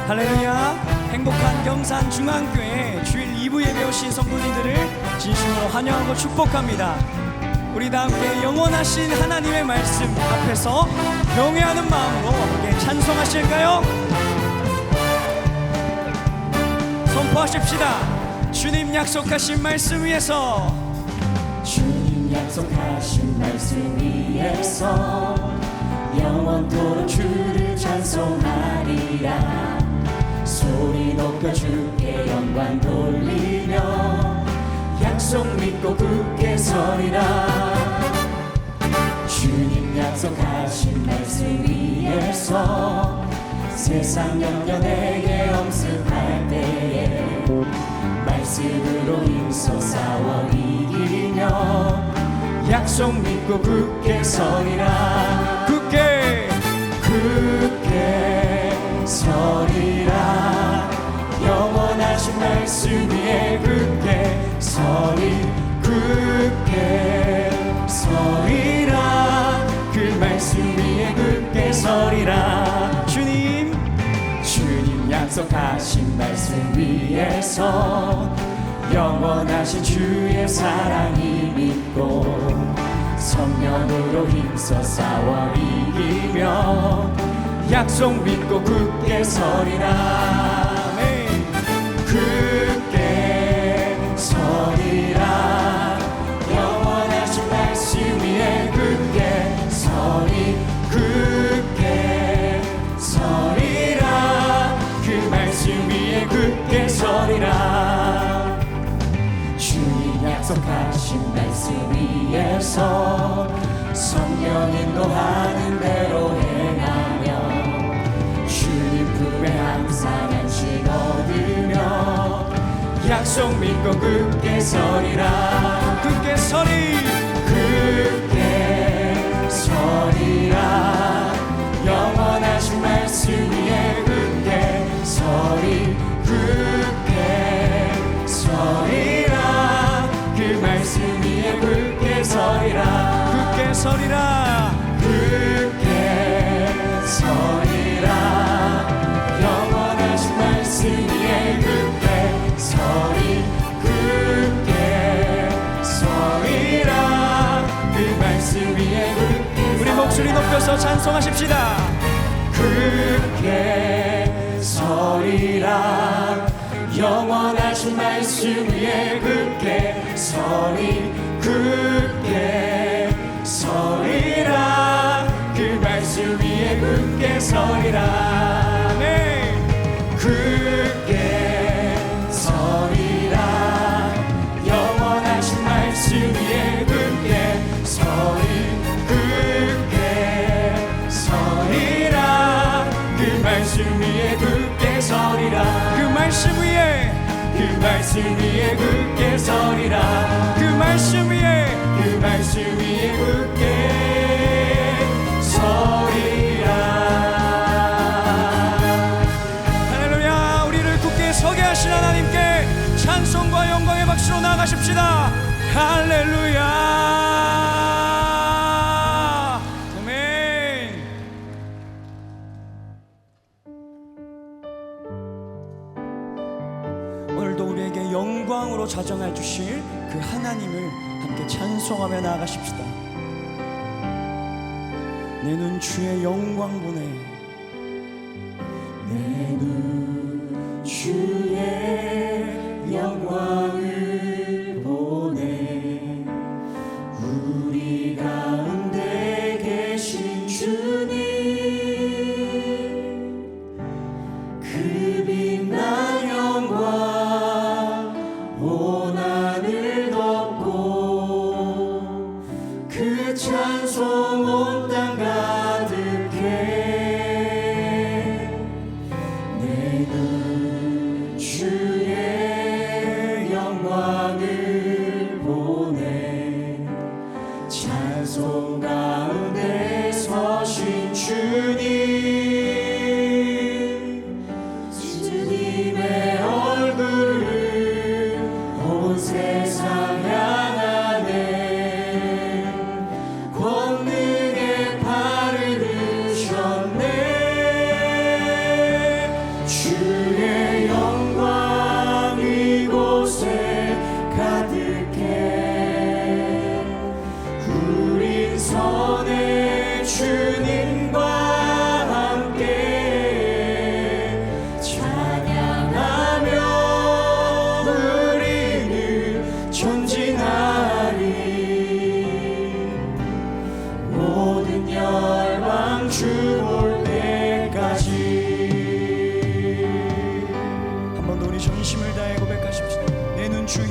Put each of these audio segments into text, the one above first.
할렐루야. 행복한 경산중앙교회 주일 2부 예배 오신 성도님들을 진심으로 환영하고 축복합니다. 우리 다 함께 영원하신 하나님의 말씀 앞에서 경외하는 마음으로 함께 찬송하실까요? 선포하십시다. 주님 약속하신 말씀 위에서, 주님 약속하신 말씀 위에서 영원토록 주를 찬송하리라. 소리 높여 주께 영광 돌리며 약속 믿고 굳게 서리라. 주님 약속하신 말씀 위에서 세상 염려 내게 엄습할 때에 말씀으로 힘써 싸워 이기며 약속 믿고 굳게 서리라. 굳게 서리라. 영원하신 말씀 위에 굳게 서리라. 그 말씀 위에 굳게 서리라. 주님 약속하신 말씀 위에서 영원하신 주의 사랑이 믿고 성령으로 힘써 싸워 이기며 약속 믿고 굳게 서리라. 굳게 서리라. 영원하신 말씀 위에 굳게 서리라. 그 말씀 위에 굳게 서리라. 주님 약속하신 말씀 위에서 성령 인도하는 대로 행하며 주님 품에 항상 안식 얻으며 약속 믿고 굳게 서리라. 굳게 서리라. 영원하신 말씀 위에 굳게 서리라. 그 말씀 위에 굳게 서리라. 굳게 서리라. 영원하신 말씀 위에 굳게 서리라. 그 말씀 위에 굳게 우리 목소리 높여서 찬송하십시다. 굳게 서리라. 영원하신 말씀 위에 굳게 서리라. 그 말씀 위에 굳게 서리라. 굳게 서리라. 영원하신 말씀 위에 굳게 서리라. 그 말씀 위에 굳게 서리라. 그 말씀 위에 굳게 서리라. 그 말씀 위에 굳게 서리라. 할렐루야. 우리를 굳게 서게 하신 하나님께 찬송과 영광의 박수로 나아가십시다. 할렐루야. 아멘. 오늘도 우리에게 영광으로 자정해 주실 그 하나님을 함께 찬송하며 나아가십시다. 내 눈 주의 영광 보네. 내 눈 주의 영광을 보네. 우리 가운데 계신 주님, 그 빛난 영광 온 하늘 덮고 그 찬송 온 땅 가득해. 내 눈 주의 영광을 보네. 찬송 가운데 서신 주님의 얼굴을 온 세상 향하네. 권능의 팔을 드셨네. 주 주 볼 때까지. 한 번 더 우리 전심을 다해 고백하십시다. 내 눈 주의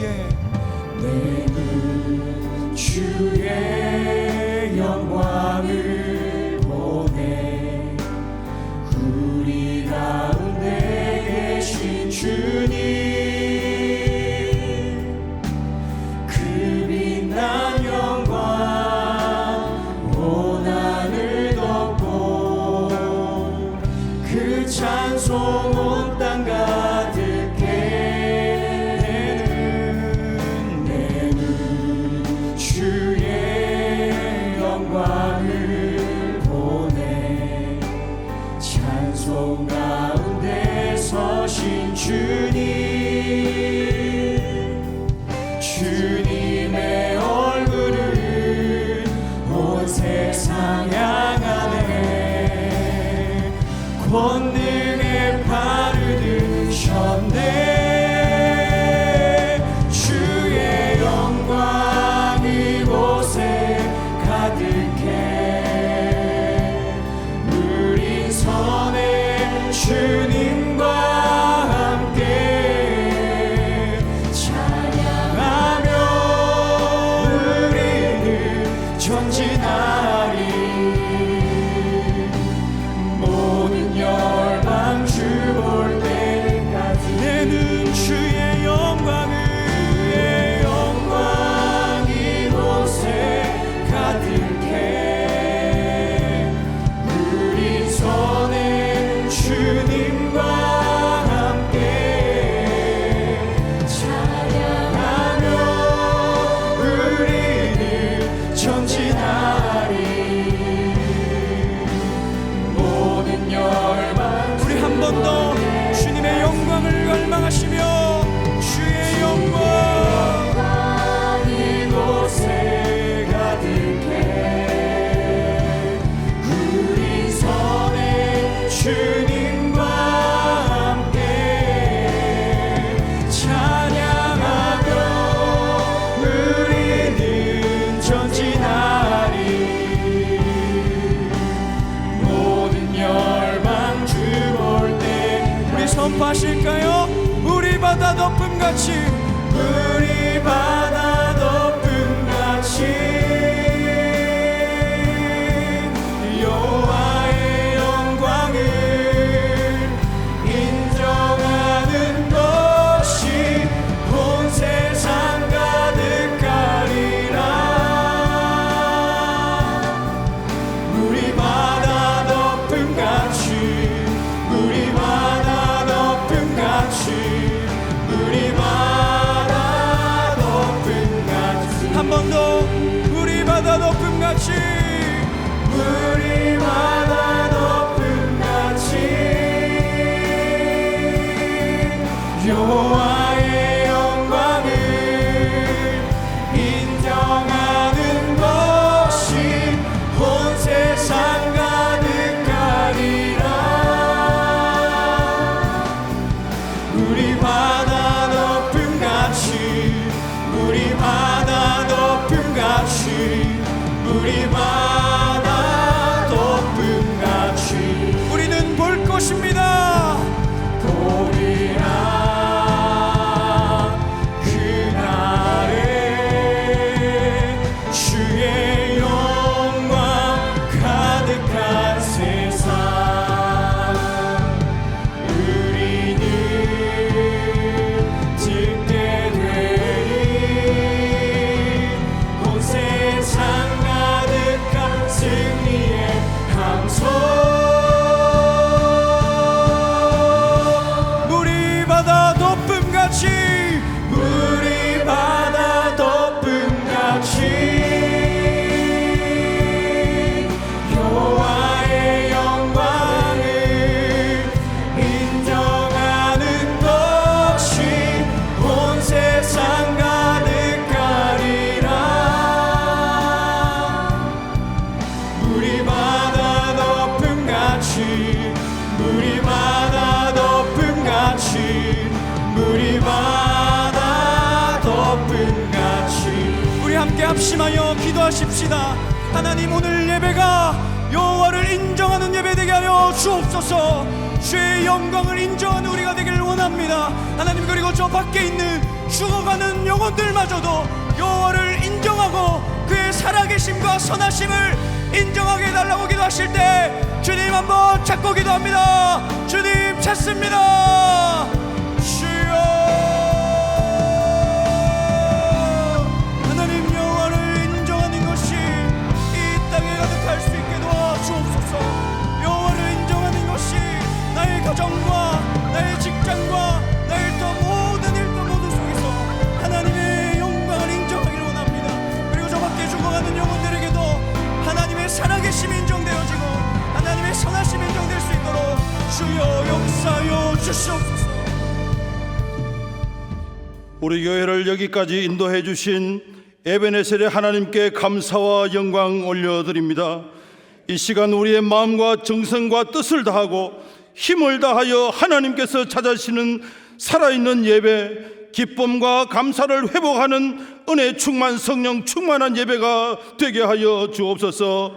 주의 영광을 보내. 우리 가운데 계신 주님, 그 빛난 영광 온 하늘 덮고, 그 찬송 온 땅 가득해. 내 눈 주의 영광을 보내. 찬송 가운데 서신 주님의 얼굴을 온 세상 향하네. 권능의 팔을 드셨네. 주의 영광 이곳에 가득해. 우리 선에 주님과 함께 찬양하며 우리는 전진하리. 모든 열방 주 볼 때까지. 내 눈 주의 영광을, 영광 이곳에 가득해. 우리 손에 주님과 함께 찬양하며 우리는 전진하리. 모든 열방 우리 한 번 더 주님의 영광을 갈망하시며 주의 영광 이곳에 가득해. 우리 손에 주님과 함께 찬양하며 우리는 전진하리. 모든 열방 주 볼 때. 우리 선포하실까요? 우리 바다 덮음같이, 우리 바다 덮음같이 여호와의 영광을 인정하는 것이 온 세상 가득하리라. 우리 바다 덮음같이, 우리 바다 덮음같이, 우리 바다 덮음같이. 한 번 더 우리 바다 덮음같이, 우리 바다 덮음같이 여호와의 영광을 인정하는 것이 온 세상 가득하리라. 우리 바다 덮음같이, 우리 바다 덮음같이, 우리 바다 덮음같이. 우리는 볼 것입니다. 보리라 그날에 주의 영광 가득한 세상. 우리는 듣게 되리. 온 세상 가득한 승리의 함성. 우리 바다 덮음같이, 우리 바다 덮음같이 여호와의 영광을 인정하는 것이 온 세상 가득하리라. 우리 바다 덮음같이, 우리 바다 덮음같이, 우리 바다 덮음같이. 우리 함께 합심하여 기도하십시다. 하나님, 오늘 예배가 여호와를 인정하는 주옵소서. 주의 영광을 인정하는 우리가 되기를 원합니다. 하나님, 그리고 저 밖에 있는 죽어가는 영혼들마저도 여호와를 인정하고 그의 살아계심과 선하심을 인정하게 해달라고 기도하실 때 주님 한번 찾고 기도합니다. 주님 찾습니다. 주여, 하나님 여호와를 인정하는 것이 이 땅에 가득할 수 있게 도와주옵소서. 여호와를 인정하는 것이 나의 가정과 나의 직장과 나의 또 모든 일도 모두 속에서 하나님의 영광을 인정하기를 원합니다. 그리고 저 밖에 죽어가는 영혼들에게도 하나님의 살아계심이 인정되어지고 하나님의 선하심이 인정될 수 있도록 주여 역사하여 주시옵소서. 우리 교회를 여기까지 인도해 주신 에베네셀의 하나님께 감사와 영광 올려드립니다. 이 시간 우리의 마음과 정성과 뜻을 다하고 힘을 다하여 하나님께서 찾아시는 살아있는 예배, 기쁨과 감사를 회복하는 은혜 충만 성령 충만한 예배가 되게 하여 주옵소서.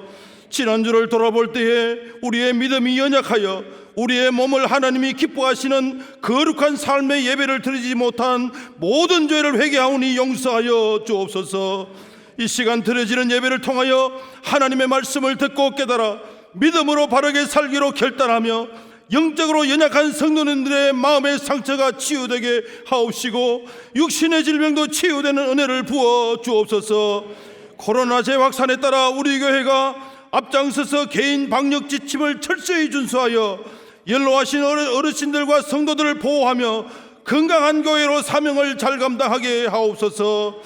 지난주를 돌아볼 때에 우리의 믿음이 연약하여 우리의 몸을 하나님이 기뻐하시는 거룩한 삶의 예배를 드리지 못한 모든 죄를 회개하오니 용서하여 주옵소서. 이 시간 드려지는 예배를 통하여 하나님의 말씀을 듣고 깨달아 믿음으로 바르게 살기로 결단하며 영적으로 연약한 성도님들의 마음의 상처가 치유되게 하옵시고 육신의 질병도 치유되는 은혜를 부어 주옵소서. 코로나 재확산에 따라 우리 교회가 앞장서서 개인 방역 지침을 철저히 준수하여 연로하신 어르신들과 성도들을 보호하며 건강한 교회로 사명을 잘 감당하게 하옵소서.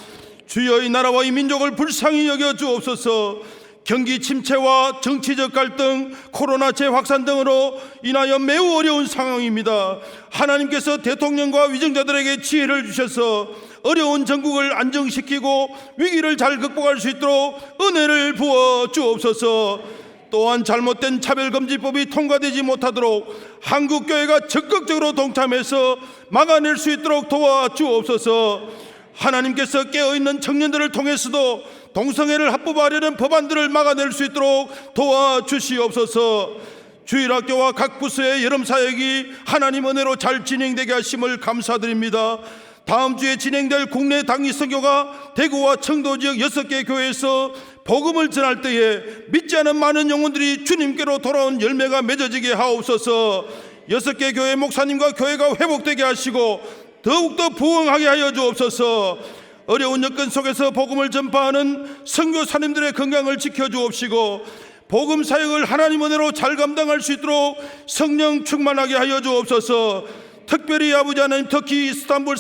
주여, 이 나라와 이 민족을 불쌍히 여겨 주옵소서. 경기 침체와 정치적 갈등, 코로나 재확산 등으로 인하여 매우 어려운 상황입니다. 하나님께서 대통령과 위정자들에게 지혜를 주셔서 어려운 전국을 안정시키고 위기를 잘 극복할 수 있도록 은혜를 부어 주옵소서. 또한 잘못된 차별금지법이 통과되지 못하도록 한국교회가 적극적으로 동참해서 막아낼 수 있도록 도와주옵소서. 하나님께서 깨어있는 청년들을 통해서도 동성애를 합법화하려는 법안들을 막아낼 수 있도록 도와주시옵소서. 주일학교와 각 부서의 여름사역이 하나님 은혜로 잘 진행되게 하심을 감사드립니다. 다음 주에 진행될 국내 당위 선교가 대구와 청도 지역 6개 교회에서 복음을 전할 때에 믿지 않은 많은 영혼들이 주님께로 돌아온 열매가 맺어지게 하옵소서. 6개 교회 목사님과 교회가 회복되게 하시고 더욱더 부흥하게 하여 주옵소서. 어려운 여건 속에서 복음을 전파하는 선교사님들의 건강을 지켜주옵시고 복음 사역을 하나님 은혜로 잘 감당할 수 있도록 성령 충만하게 하여 주옵소서. 특별히 아버지 하나님, 특히 이스탄불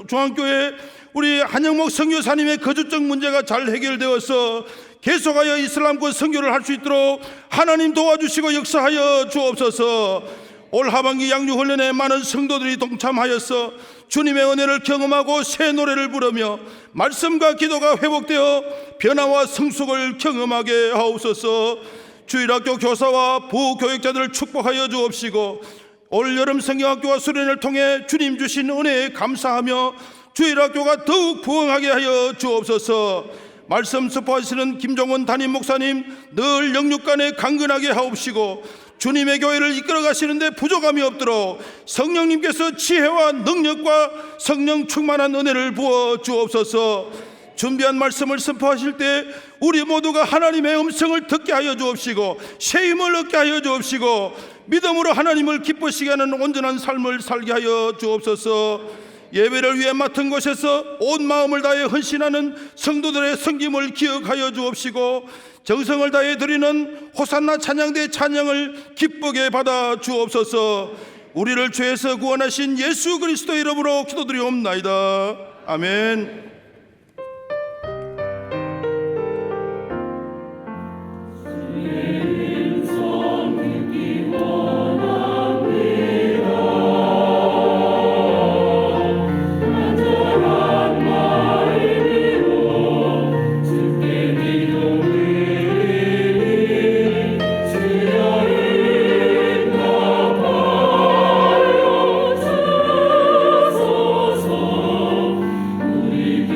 중앙교회 우리 한영목 선교사님의 거주증 문제가 잘 해결되어서 계속하여 이슬람권 선교를 할 수 있도록 하나님 도와주시고 역사하여 주옵소서. 올 하반기 양육훈련에 많은 성도들이 동참하여서 주님의 은혜를 경험하고 새 노래를 부르며 말씀과 기도가 회복되어 변화와 성숙을 경험하게 하옵소서. 주일학교 교사와 부교육자들을 축복하여 주옵시고 올 여름 성경학교와 수련을 통해 주님 주신 은혜에 감사하며 주일학교가 더욱 부흥하게 하여 주옵소서. 말씀 선포하시는 김종원 담임 목사님 늘 영육간에 강건하게 하옵시고 주님의 교회를 이끌어 가시는데 부족함이 없도록 성령님께서 지혜와 능력과 성령 충만한 은혜를 부어 주옵소서. 준비한 말씀을 선포하실 때 우리 모두가 하나님의 음성을 듣게 하여 주옵시고 새 힘을 얻게 하여 주옵시고 믿음으로 하나님을 기쁘시게 하는 온전한 삶을 살게 하여 주옵소서. 예배를 위해 맡은 곳에서 온 마음을 다해 헌신하는 성도들의 섬김을 기억하여 주옵시고 정성을 다해 드리는 호산나 찬양대 찬양을 기쁘게 받아 주옵소서. 우리를 죄에서 구원하신 예수 그리스도 이름으로 기도드리옵나이다. 아멘. 우리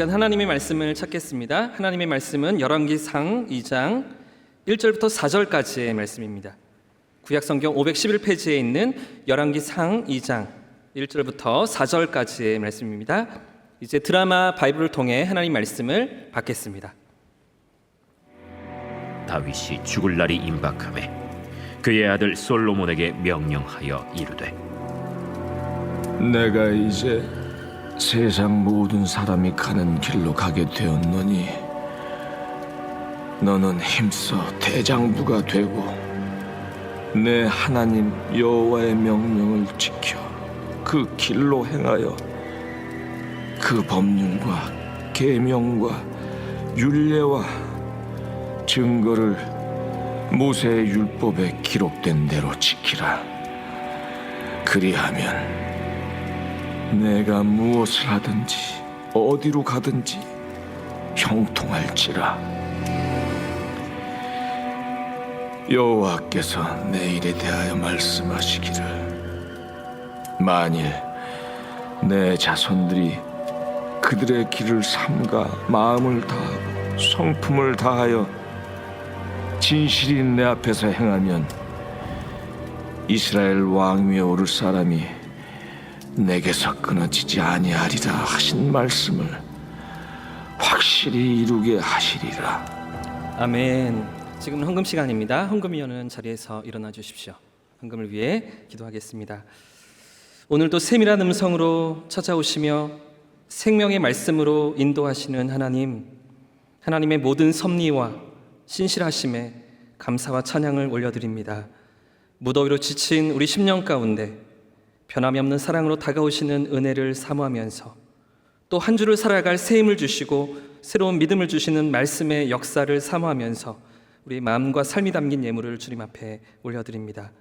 시간 하나님의 말씀을 찾겠습니다. 하나님의 말씀은 열왕기상 2장 1절부터 4절까지의 말씀입니다. 구약성경 511페이지에 있는 열왕기상 2장 1절부터 4절까지의 말씀입니다. 이제 드라마 바이블을 통해 하나님 말씀을 받겠습니다. 다윗이 죽을 날이 임박하매 그의 아들 솔로몬에게 명령하여 이르되 내가 이제 세상 모든 사람이 가는 길로 가게 되었노니 너는 힘써 대장부가 되고 내 하나님 여호와의 명령을 지켜 그 길로 행하여 그 법률과 계명과 율례와 증거를 모세의 율법에 기록된 대로 지키라. 그리하면 내가 무엇을 하든지 어디로 가든지 형통할지라. 여호와께서 내 일에 대하여 말씀하시기를 만일 내 자손들이 그들의 길을 삼가 마음을 다하고 성품을 다하여 진실이 내 앞에서 행하면 이스라엘 왕위에 오를 사람이 내게서 끊어지지 아니하리라 하신 말씀을 확실히 이루게 하시리라. 아멘. 지금 헌금 시간입니다. 헌금위원은 자리에서 일어나 주십시오. 헌금을 위해 기도하겠습니다. 오늘도 세밀한 음성으로 찾아오시며 생명의 말씀으로 인도하시는 하나님, 하나님의 모든 섭리와 신실하심에 감사와 찬양을 올려드립니다. 무더위로 지친 우리 10년 가운데 변함이 없는 사랑으로 다가오시는 은혜를 사모하면서 또 한 주를 살아갈 새 힘을 주시고 새로운 믿음을 주시는 말씀의 역사를 사모하면서 우리 마음과 삶이 담긴 예물을 주님 앞에 올려드립니다.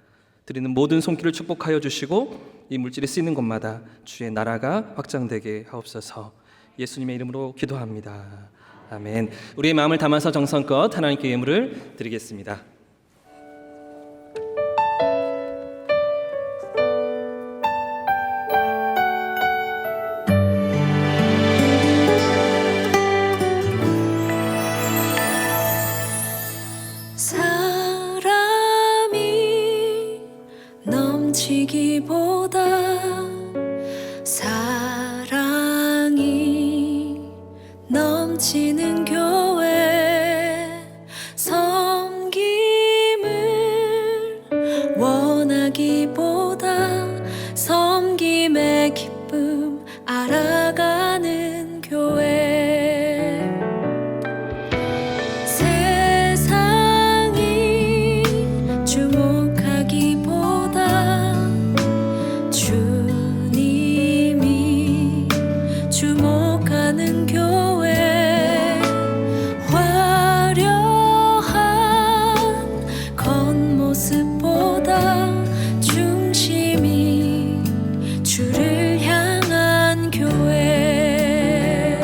드리는 모든 손길을 축복하여 주시고 이 물질이 쓰이는 곳마다 주의 나라가 확장되게 하옵소서. 예수님의 이름으로 기도합니다. 아멘. 우리의 마음을 담아서 정성껏 하나님께 예물을 드리겠습니다. 사람이 넘치기보다 사랑이 넘치는 교회, 섬김을 원하기보다 섬김의 기쁨 알아가는 교회. 세상이 주목하기보다 주님이 주목하는 교회. 화려한 겉모습보다 중심이 주를 향한 교회.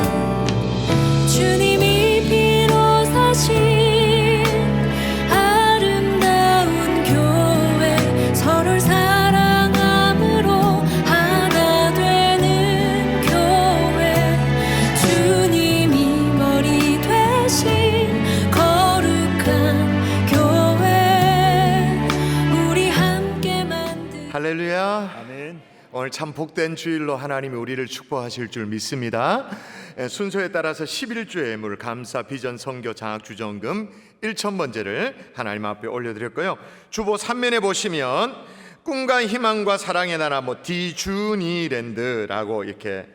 주님이 피로 사신 아름다운 교회, 서로를 사랑함으로 하나 되는 교회. 주님이 머리 되신 거룩한 교회, 우리 함께 만든 할렐루야. 아멘. 오늘 참 복된 주일로 하나님이 우리를 축복하실 줄 믿습니다. 순서에 따라서 11주의 예물 감사 비전 선교 장학 주정금 1,000번째를 하나님 앞에 올려드렸고요. 주보 3면에 보시면 꿈과 희망과 사랑의 나라 디즈니랜드라고 이렇게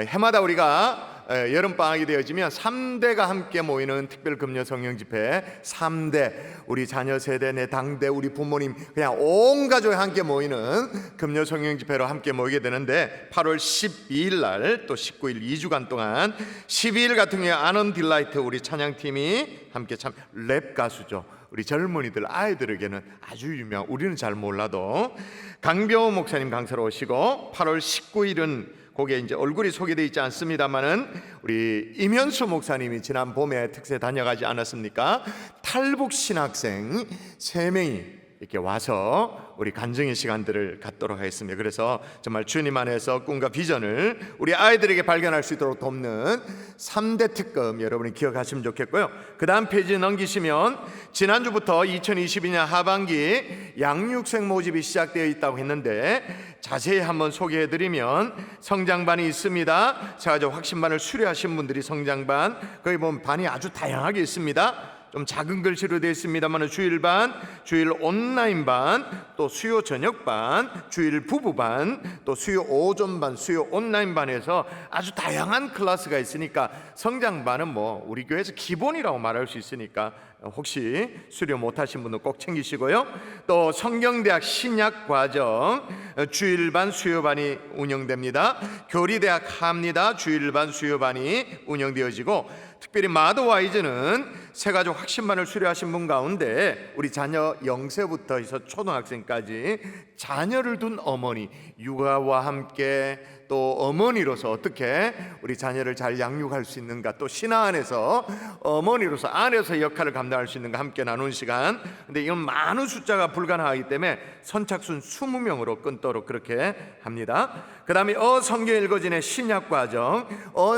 해마다 우리가 여름방학이 되어지면 3대가 함께 모이는 특별 금요 성령 집회, 3대 우리 자녀 세대, 내 당대, 우리 부모님, 그냥 온 가족이 함께 모이는 금요 성령 집회로 함께 모이게 되는데 8월 12일 날 또 19일 2주간 동안 12일 같은 경우에 아넌 딜라이트 우리 찬양팀이 함께 참 랩 가수죠. 우리 젊은이들 아이들에게는 아주 유명한, 우리는 잘 몰라도 강병호 목사님 강사로 오시고 8월 19일은 거기에 이제 얼굴이 소개되어 있지 않습니다만은 우리 임현수 목사님이 지난 봄에 특세 다녀가지 않았습니까? 탈북 신학생 3명이 이렇게 와서 우리 간증의 시간들을 갖도록 하겠습니다. 그래서 정말 주님 안에서 꿈과 비전을 우리 아이들에게 발견할 수 있도록 돕는 3대 특급 여러분이 기억하시면 좋겠고요. 그 다음 페이지 넘기시면 지난주부터 2022년 하반기 양육생 모집이 시작되어 있다고 했는데 자세히 한번 소개해드리면 성장반이 있습니다. 제가 확신반을 수료하신 분들이 성장반, 거기 보면 반이 아주 다양하게 있습니다. 좀 작은 글씨로 되어 있습니다만 주일반, 주일 온라인반, 또 수요 저녁반, 주일 부부반, 또 수요 오전반, 수요 온라인반에서 아주 다양한 클래스가 있으니까 성장반은 뭐 우리 교회에서 기본이라고 말할 수 있으니까 혹시 수료 못하신 분은 꼭 챙기시고요. 또 성경대학 신약과정 주일반 수요반이 운영됩니다. 교리대학 합니다. 주일반 수요반이 운영되어지고 특별히 마더와이즈는 새가족 확신반을 수료하신 분 가운데 우리 자녀 0세부터 해서 초등학생까지 자녀를 둔 어머니, 육아와 함께 또 어머니로서 어떻게 우리 자녀를 잘 양육할 수 있는가, 또 신앙 안에서 어머니로서 안에서 역할을 감당할 수 있는가 함께 나누는 시간. 근데 이건 많은 숫자가 불가능하기 때문에 선착순 20명으로 끊도록 그렇게 합니다. 그 다음에 성경 읽어진의 신약과정,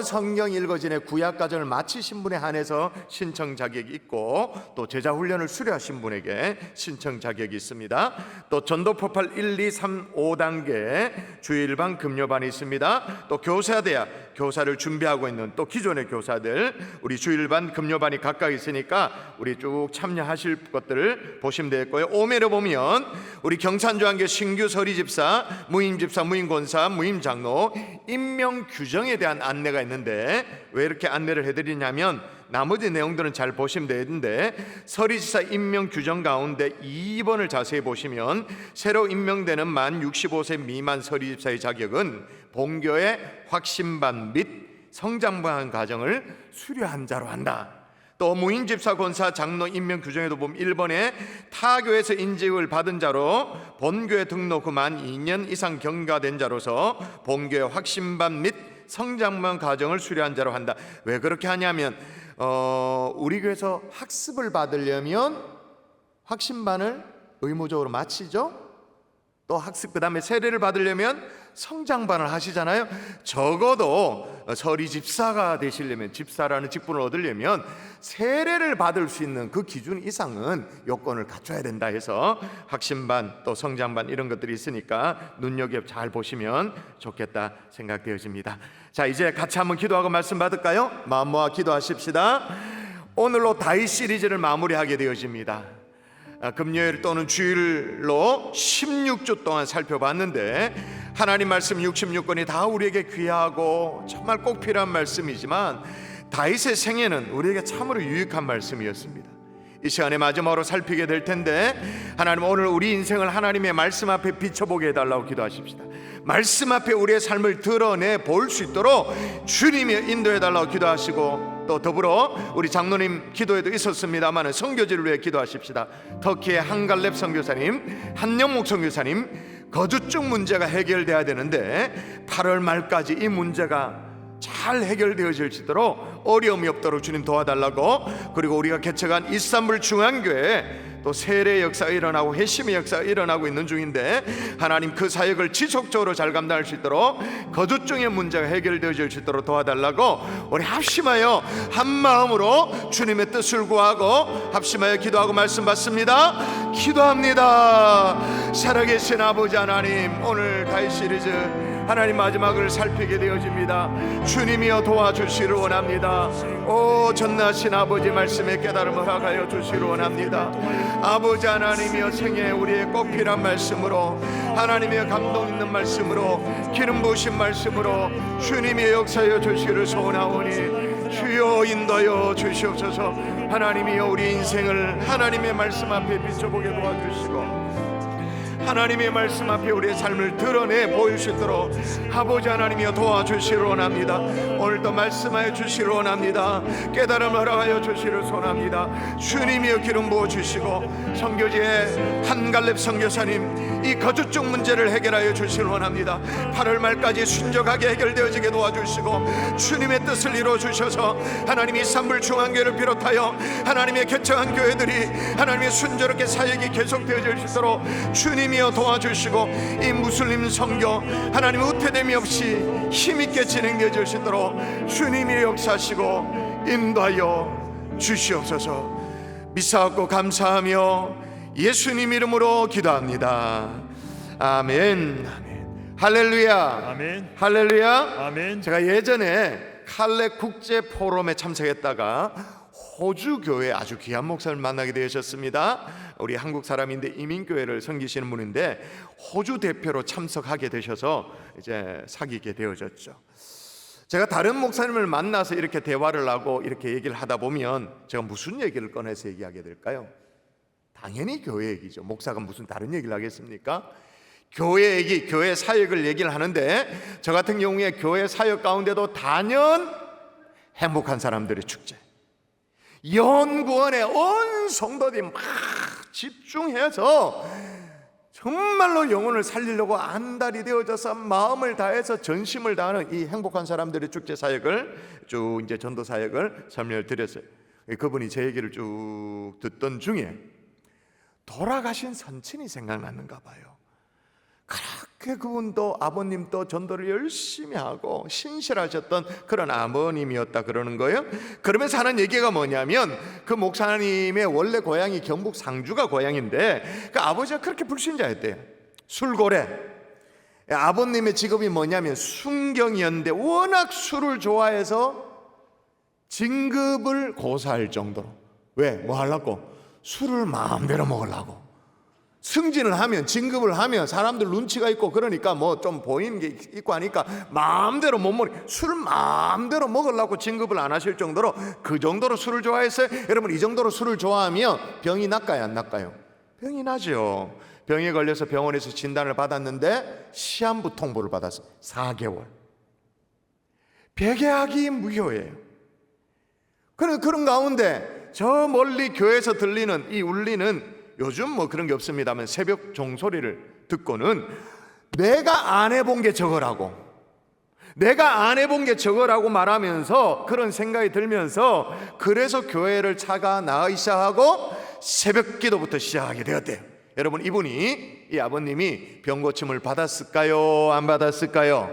성경 읽어진의 구약과정을 마치신 분에 한해서 신청 자격이 있고, 또 제자훈련을 수료하신 분에게 신청 자격이 있습니다. 또 전도폭발 1, 2, 3, 5단계 주일반 금요반이 있습니다. 또 교사대학 교사를 준비하고 있는 또 기존의 교사들 우리 주일반 금요반이 각각 있으니까 우리 쭉 참여하실 것들을 보시면 되겠고요. 오메로 보면 우리 경산중앙교 신규 서리집사, 무임집사, 무임권사, 무임장로 임명 규정에 대한 안내가 있는데 왜 이렇게 안내를 해드리냐면 나머지 내용들은 잘 보시면 되는데 서리지사 임명 규정 가운데 2번을 자세히 보시면 새로 임명되는 만 65세 미만 서리집사의 자격은 본교의 확신반 및 성장반 과정을 수료한 자로 한다. 또 무임집사, 권사, 장로 임명 규정에도 보면 1번에 타교에서 인직을 받은 자로 본교에 등록 후 만 2년 이상 경과된 자로서 본교의 확신반 및 성장반 과정을 수료한 자로 한다. 왜 그렇게 하냐면 우리 교회에서 학습을 받으려면 확신반을 의무적으로 마치죠. 또 학습 그 다음에 세례를 받으려면 성장반을 하시잖아요. 적어도 서리 집사가 되시려면, 집사라는 직분을 얻으려면 세례를 받을 수 있는 그 기준 이상은 요건을 갖춰야 된다 해서 확신반 또 성장반 이런 것들이 있으니까 눈여겨 잘 보시면 좋겠다 생각되어집니다. 자, 이제 같이 한번 기도하고 말씀 받을까요? 마음 모아 기도하십시다. 오늘로 다윗 시리즈를 마무리하게 되어집니다. 금요일 또는 주일로 16주 동안 살펴봤는데 하나님 말씀 66권이 다 우리에게 귀하고 정말 꼭 필요한 말씀이지만 다윗의 생애는 우리에게 참으로 유익한 말씀이었습니다. 이 시간에 마지막으로 살피게 될 텐데 하나님 오늘 우리 인생을 하나님의 말씀 앞에 비춰보게 해달라고 기도하십시다. 말씀 앞에 우리의 삶을 드러내 볼 수 있도록 주님이 인도해달라고 기도하시고, 또 더불어 우리 장로님 기도에도 있었습니다만 선교지를 위해 기도하십시다. 터키의 한갈렙 선교사님, 한영목 선교사님 거주증 문제가 해결돼야 되는데 8월 말까지 이 문제가 잘 해결되어질 수 있도록 어려움이 없도록 주님 도와달라고, 그리고 우리가 개척한 이스탄불 중앙교회 또 세례 역사가 일어나고 회심의 역사가 일어나고 있는 중인데 하나님 그 사역을 지속적으로 잘 감당할 수 있도록 거주증의 문제가 해결되어질 수 있도록 도와달라고 우리 합심하여 한 마음으로 주님의 뜻을 구하고 합심하여 기도하고 말씀 받습니다. 기도합니다. 살아계신 아버지 하나님, 오늘 다윗 시리즈 하나님 마지막을 살피게 되어집니다. 주님이여 도와주시를 원합니다. 오 전능하신 아버지 말씀의 깨달음을 허락하여 주시를 원합니다. 아버지 하나님이여 생애 우리의 꼭 필요한 말씀으로, 하나님의 감동 있는 말씀으로, 기름 부으신 말씀으로 주님의 역사여 주시기를 소원하오니 주여 인도하여 주시옵소서. 하나님이여 우리 인생을 하나님의 말씀 앞에 비춰보게 도와주시고 하나님의 말씀 앞에 우리의 삶을 드러내 보일 수 있도록 아버지 하나님이여 도와주시길 원합니다. 오늘도 말씀하여 주시길 원합니다. 깨달음을 허락하여 주시기를 소원합니다. 주님이여 기름 부어주시고 선교지의 한갈렙 선교사님 이 거주증 문제를 해결하여 주시길 원합니다. 8월 말까지 순적하게 해결되어지게 도와주시고 주님의 뜻을 이루어주셔서 하나님이 이산불 중앙교회를 비롯하여 하나님의 개척한 교회들이 하나님의 순조롭게 사역이 계속되어질 수 있도록 주님이여 도와주시고 이 무슬림 선교 하나님 우태됨이 없이 힘있게 진행되어질 수 있도록 주님이 역사하시고 인도하여 주시옵소서. 믿사옵고 감사하며 예수님 이름으로 기도합니다. 아멘. 아멘. 할렐루야. 아멘. 할렐루야. 아멘. 제가 예전에 칼레 국제 포럼에 참석했다가 호주 교회 아주 귀한 목사를 만나게 되셨습니다. 우리 한국 사람인데 이민교회를 섬기시는 분인데 호주 대표로 참석하게 되셔서 이제 사귀게 되어졌죠. 제가 다른 목사님을 만나서 이렇게 대화를 하고 이렇게 얘기를 하다 보면 제가 무슨 얘기를 꺼내서 얘기하게 될까요? 당연히 교회 얘기죠. 목사가 무슨 다른 얘기를 하겠습니까? 교회 얘기, 교회 사역을 얘기를 하는데 저 같은 경우에 교회 사역 가운데도 단연 행복한 사람들의 축제, 연구원에 온 성도들이 막 집중해서 정말로 영혼을 살리려고 안달이 되어져서 마음을 다해서 전심을 다하는 이 행복한 사람들의 축제 사역을 쭉 이제 전도 사역을 설명을 드렸어요. 그분이 제 얘기를 쭉 듣던 중에 돌아가신 선친이 생각났는가 봐요. 그렇게 그분도 아버님도 전도를 열심히 하고 신실하셨던 그런 아버님이었다 그러는 거예요. 그러면서 하는 얘기가 뭐냐면 그 목사님의 원래 고향이 경북 상주가 고향인데 그 아버지가 그렇게 불신자였대요. 술고래. 아버님의 직업이 뭐냐면 순경이었는데 워낙 술을 좋아해서 진급을 고사할 정도로. 왜? 뭐 하려고? 술을 마음대로 먹으려고. 승진을 하면 진급을 하면 사람들 눈치가 있고 그러니까 뭐 좀 보이는 게 있고 하니까 마음대로 못 먹니 술 마음대로 먹으려고 진급을 안 하실 정도로 그 정도로 술을 좋아했어요. 여러분 이 정도로 술을 좋아하면 병이 낫까요 안 낫까요? 병이 나죠. 병에 걸려서 병원에서 진단을 받았는데 시한부 통보를 받았어요. 4개월. 백약이 무효예요. 그런 가운데 저 멀리 교회에서 들리는 이 울리는 요즘 뭐 그런 게 없습니다만 새벽 종소리를 듣고는 내가 안 해본 게 저거라고, 내가 안 해본 게 저거라고 말하면서 그런 생각이 들면서 그래서 교회를 차가 나가기 시작하고 새벽 기도부터 시작하게 되었대요. 여러분 이분이 이 아버님이 병 고침을 받았을까요? 안 받았을까요?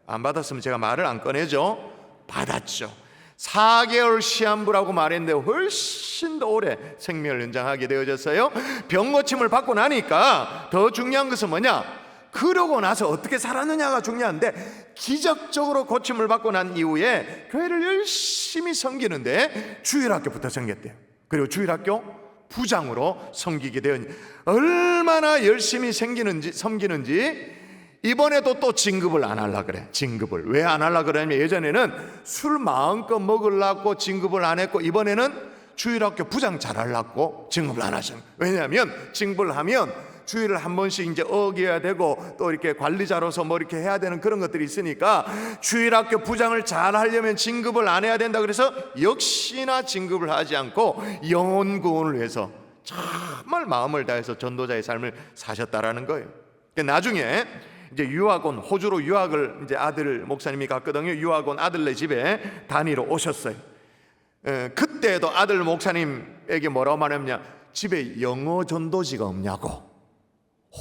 안 받았으면 제가 말을 안 꺼내죠. 받았죠. 4개월 시한부라고 말했는데 훨씬 더 오래 생명을 연장하게 되어졌어요. 병 고침을 받고 나니까 더 중요한 것은 뭐냐? 그러고 나서 어떻게 살았느냐가 중요한데 기적적으로 고침을 받고 난 이후에 교회를 열심히 섬기는데 주일학교부터 섬겼대요. 그리고 주일학교 부장으로 섬기게 되었는지 얼마나 열심히 섬기는지 이번에도 또 진급을 안 하려고 그래. 진급을 왜 안 하려고 그러냐면 예전에는 술 마음껏 먹으려고 진급을 안 했고 이번에는 주일학교 부장 잘하려고 진급을 안 하셨어요. 왜냐하면 진급을 하면 주일을 한 번씩 이제 어겨야 되고 또 이렇게 관리자로서 뭐 이렇게 해야 되는 그런 것들이 있으니까 주일학교 부장을 잘 하려면 진급을 안 해야 된다. 그래서 역시나 진급을 하지 않고 영혼 구원을 위해서 정말 마음을 다해서 전도자의 삶을 사셨다라는 거예요. 나중에 이제 유학원, 호주로 유학을 이제 아들 목사님이 갔거든요. 유학원 아들네 집에 다니러 오셨어요. 그때도 아들 목사님에게 뭐라고 말했냐? 집에 영어 전도지가 없냐고.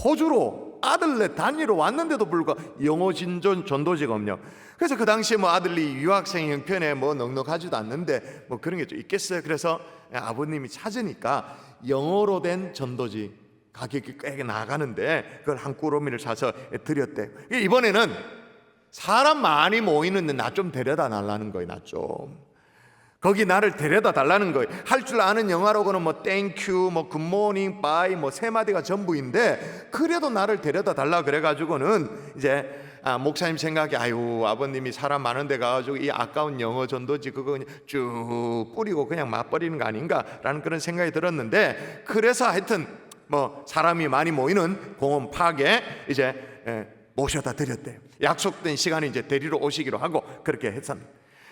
호주로 아들네 다니러 왔는데도 불구하고 영어 전도지가 없냐고. 그래서 그 당시에 뭐 아들이 유학생 형편에 뭐 넉넉하지도 않는데 뭐 그런 게 좀 있겠어요. 그래서 아버님이 찾으니까 영어로 된 전도지 가격이 꽤 나가는데 그걸 한 꾸러미를 사서 드렸대. 이번에는 사람 많이 모이는데 나 좀 데려다 달라는 거예요. 나 좀 거기 나를 데려다 달라는 거예요. 할 줄 아는 영어로는 뭐 땡큐, 뭐 굿모닝, 바이 뭐 세 마디가 전부인데 그래도 나를 데려다 달라 그래가지고는 이제 목사님 생각에 아유 아버님이 사람 많은 데 가가지고 이 아까운 영어 전도지 그거 그냥 쭉 뿌리고 그냥 맛버리는 거 아닌가라는 그런 생각이 들었는데 그래서 하여튼 뭐 사람이 많이 모이는 공원 파악에 이제 모셔다 드렸대요. 약속된 시간에 이제 데리러 오시기로 하고 그렇게 했습니다.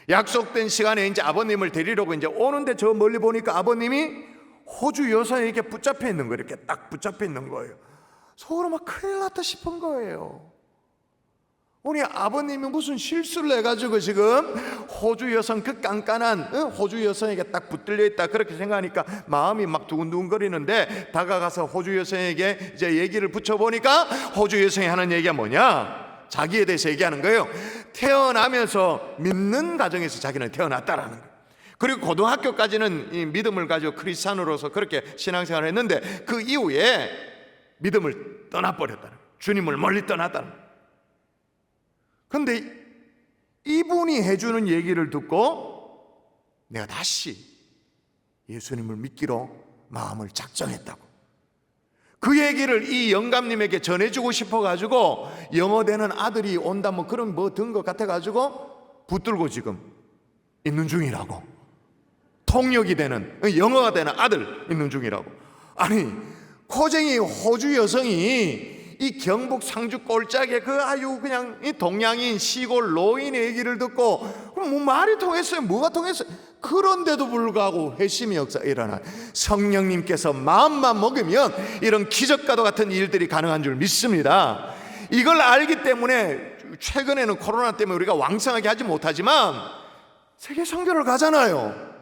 약속된 시간에 이제 아버님을 데리려고 이제 오는데 저 멀리 보니까 아버님이 호주 여성에게 붙잡혀 있는 거예요. 이렇게 딱 붙잡혀 있는 거예요. 속으로 막 큰일 났다 싶은 거예요. 우리 아버님이 무슨 실수를 해가지고 지금 호주 여성 그 깐깐한 호주 여성에게 딱 붙들려 있다 그렇게 생각하니까 마음이 막 두근두근거리는데 다가가서 호주 여성에게 이제 얘기를 붙여보니까 호주 여성이 하는 얘기가 뭐냐? 자기에 대해서 얘기하는 거예요. 태어나면서 믿는 가정에서 자기는 태어났다라는 거예요. 그리고 고등학교까지는 이 믿음을 가지고 크리스찬으로서 그렇게 신앙생활을 했는데 그 이후에 믿음을 떠나버렸다는 거예요. 주님을 멀리 떠났다는 거예요. 그런데 이분이 해주는 얘기를 듣고 내가 다시 예수님을 믿기로 마음을 작정했다고. 그 얘기를 이 영감님에게 전해주고 싶어가지고 영어되는 아들이 온다 뭐 그런 뭐 든 것 같아가지고 붙들고 지금 있는 중이라고. 통역이 되는 영어가 되는 아들 있는 중이라고. 아니 코쟁이 호주 여성이 이 경북 상주 꼴짝에 그 아유 그냥 이 동양인 시골 노인의 얘기를 듣고 그럼 뭐 말이 통했어요. 뭐가 통했어요? 그런데도 불구하고 회심의 역사가 일어나. 성령님께서 마음만 먹으면 이런 기적과도 같은 일들이 가능한 줄 믿습니다. 이걸 알기 때문에 최근에는 코로나 때문에 우리가 왕성하게 하지 못하지만 세계 선교를 가잖아요.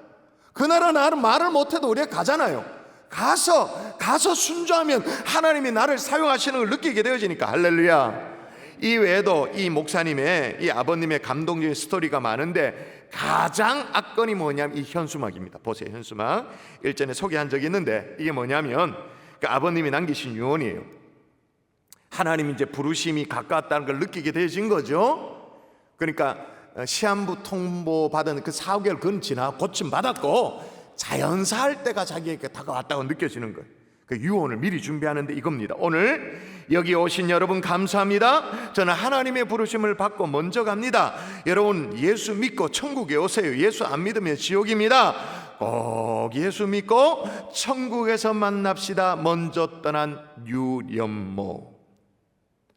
그 나라 말을 못해도 우리가 가잖아요. 가서 순종하면 하나님이 나를 사용하시는 걸 느끼게 되어지니까 할렐루야. 이 외에도 이 목사님의 이 아버님의 감동적인 스토리가 많은데 가장 압권이 뭐냐면 이 현수막입니다. 보세요. 현수막 일전에 소개한 적이 있는데 이게 뭐냐면 그 아버님이 남기신 유언이에요. 하나님이 이제 부르심이 가까웠다는 걸 느끼게 되어진 거죠. 그러니까 시한부 통보받은 그 4개월 근 지나 고침 받았고 자연사 할 때가 자기에게 다가왔다고 느껴지는 거예요. 그 유언을 미리 준비하는데 이겁니다. 오늘 여기 오신 여러분 감사합니다. 저는 하나님의 부르심을 받고 먼저 갑니다. 여러분 예수 믿고 천국에 오세요. 예수 안 믿으면 지옥입니다. 꼭 예수 믿고 천국에서 만납시다. 먼저 떠난 유연모.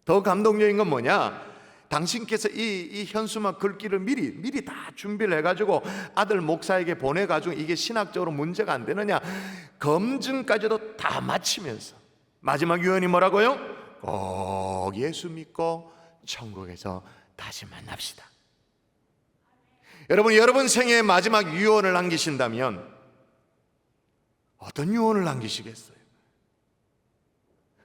더 감동적인 건 뭐냐? 당신께서 이 현수막 글귀를 미리 다 준비를 해가지고 아들 목사에게 보내가지고 이게 신학적으로 문제가 안 되느냐 검증까지도 다 마치면서 마지막 유언이 뭐라고요? 꼭 예수 믿고 천국에서 다시 만납시다. 여러분 생애의 마지막 유언을 남기신다면 어떤 유언을 남기시겠어요?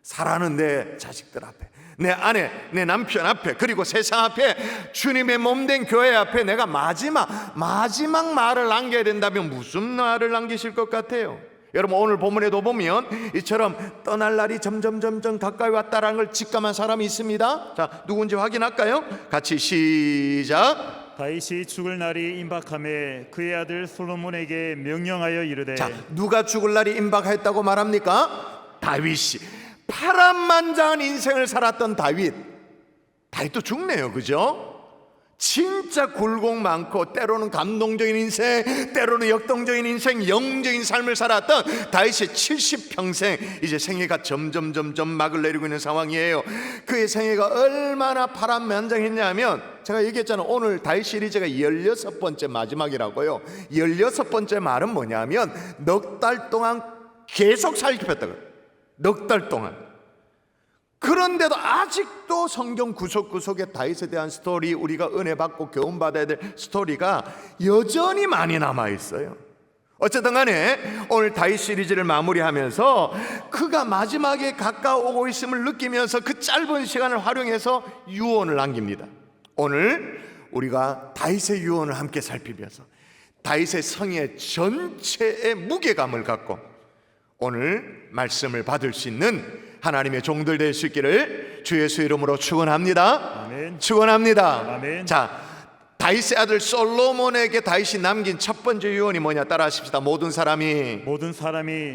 사랑하는 내 자식들 앞에, 내 아내, 내 남편 앞에, 그리고 세상 앞에, 주님의 몸된 교회 앞에 내가 마지막 말을 남겨야 된다면 무슨 말을 남기실 것 같아요? 여러분 오늘 본문에도 보면 이처럼 떠날 날이 점점 가까이 왔다라는 걸 직감한 사람이 있습니다. 자, 누군지 확인할까요? 같이 시작. 다윗이 죽을 날이 임박함에 그의 아들 솔로몬에게 명령하여 이르되. 자, 누가 죽을 날이 임박했다고 말합니까? 다윗이. 파란만장한 인생을 살았던 다윗도 죽네요. 그죠? 진짜 굴곡 많고 때로는 감동적인 인생, 때로는 역동적인 인생, 영적인 삶을 살았던 다윗의 70평생 이제 생애가 점점 막을 내리고 있는 상황이에요. 그의 생애가 얼마나 파란만장했냐면 제가 얘기했잖아요. 오늘 다윗 시리즈가 16번째 마지막이라고요. 16번째 말은 뭐냐면 넉 달 동안 계속 살펴봤다고요. 넉 달 동안. 그런데도 아직도 성경 구석구석에 다윗에 대한 스토리, 우리가 은혜 받고 교훈 받아야 될 스토리가 여전히 많이 남아 있어요. 어쨌든 간에 오늘 다윗 시리즈를 마무리하면서 그가 마지막에 가까워오고 있음을 느끼면서 그 짧은 시간을 활용해서 유언을 남깁니다. 오늘 우리가 다윗의 유언을 함께 살피면서 다윗의 성의 전체의 무게감을 갖고 오늘 말씀을 받을 수 있는 하나님의 종들 될 수 있기를 주 예수 이름으로 축원합니다. 아멘. 축원합니다. 아멘. 자, 다윗의 아들 솔로몬에게 다윗이 남긴 첫 번째 유언이 뭐냐 따라하십시다. 모든 사람이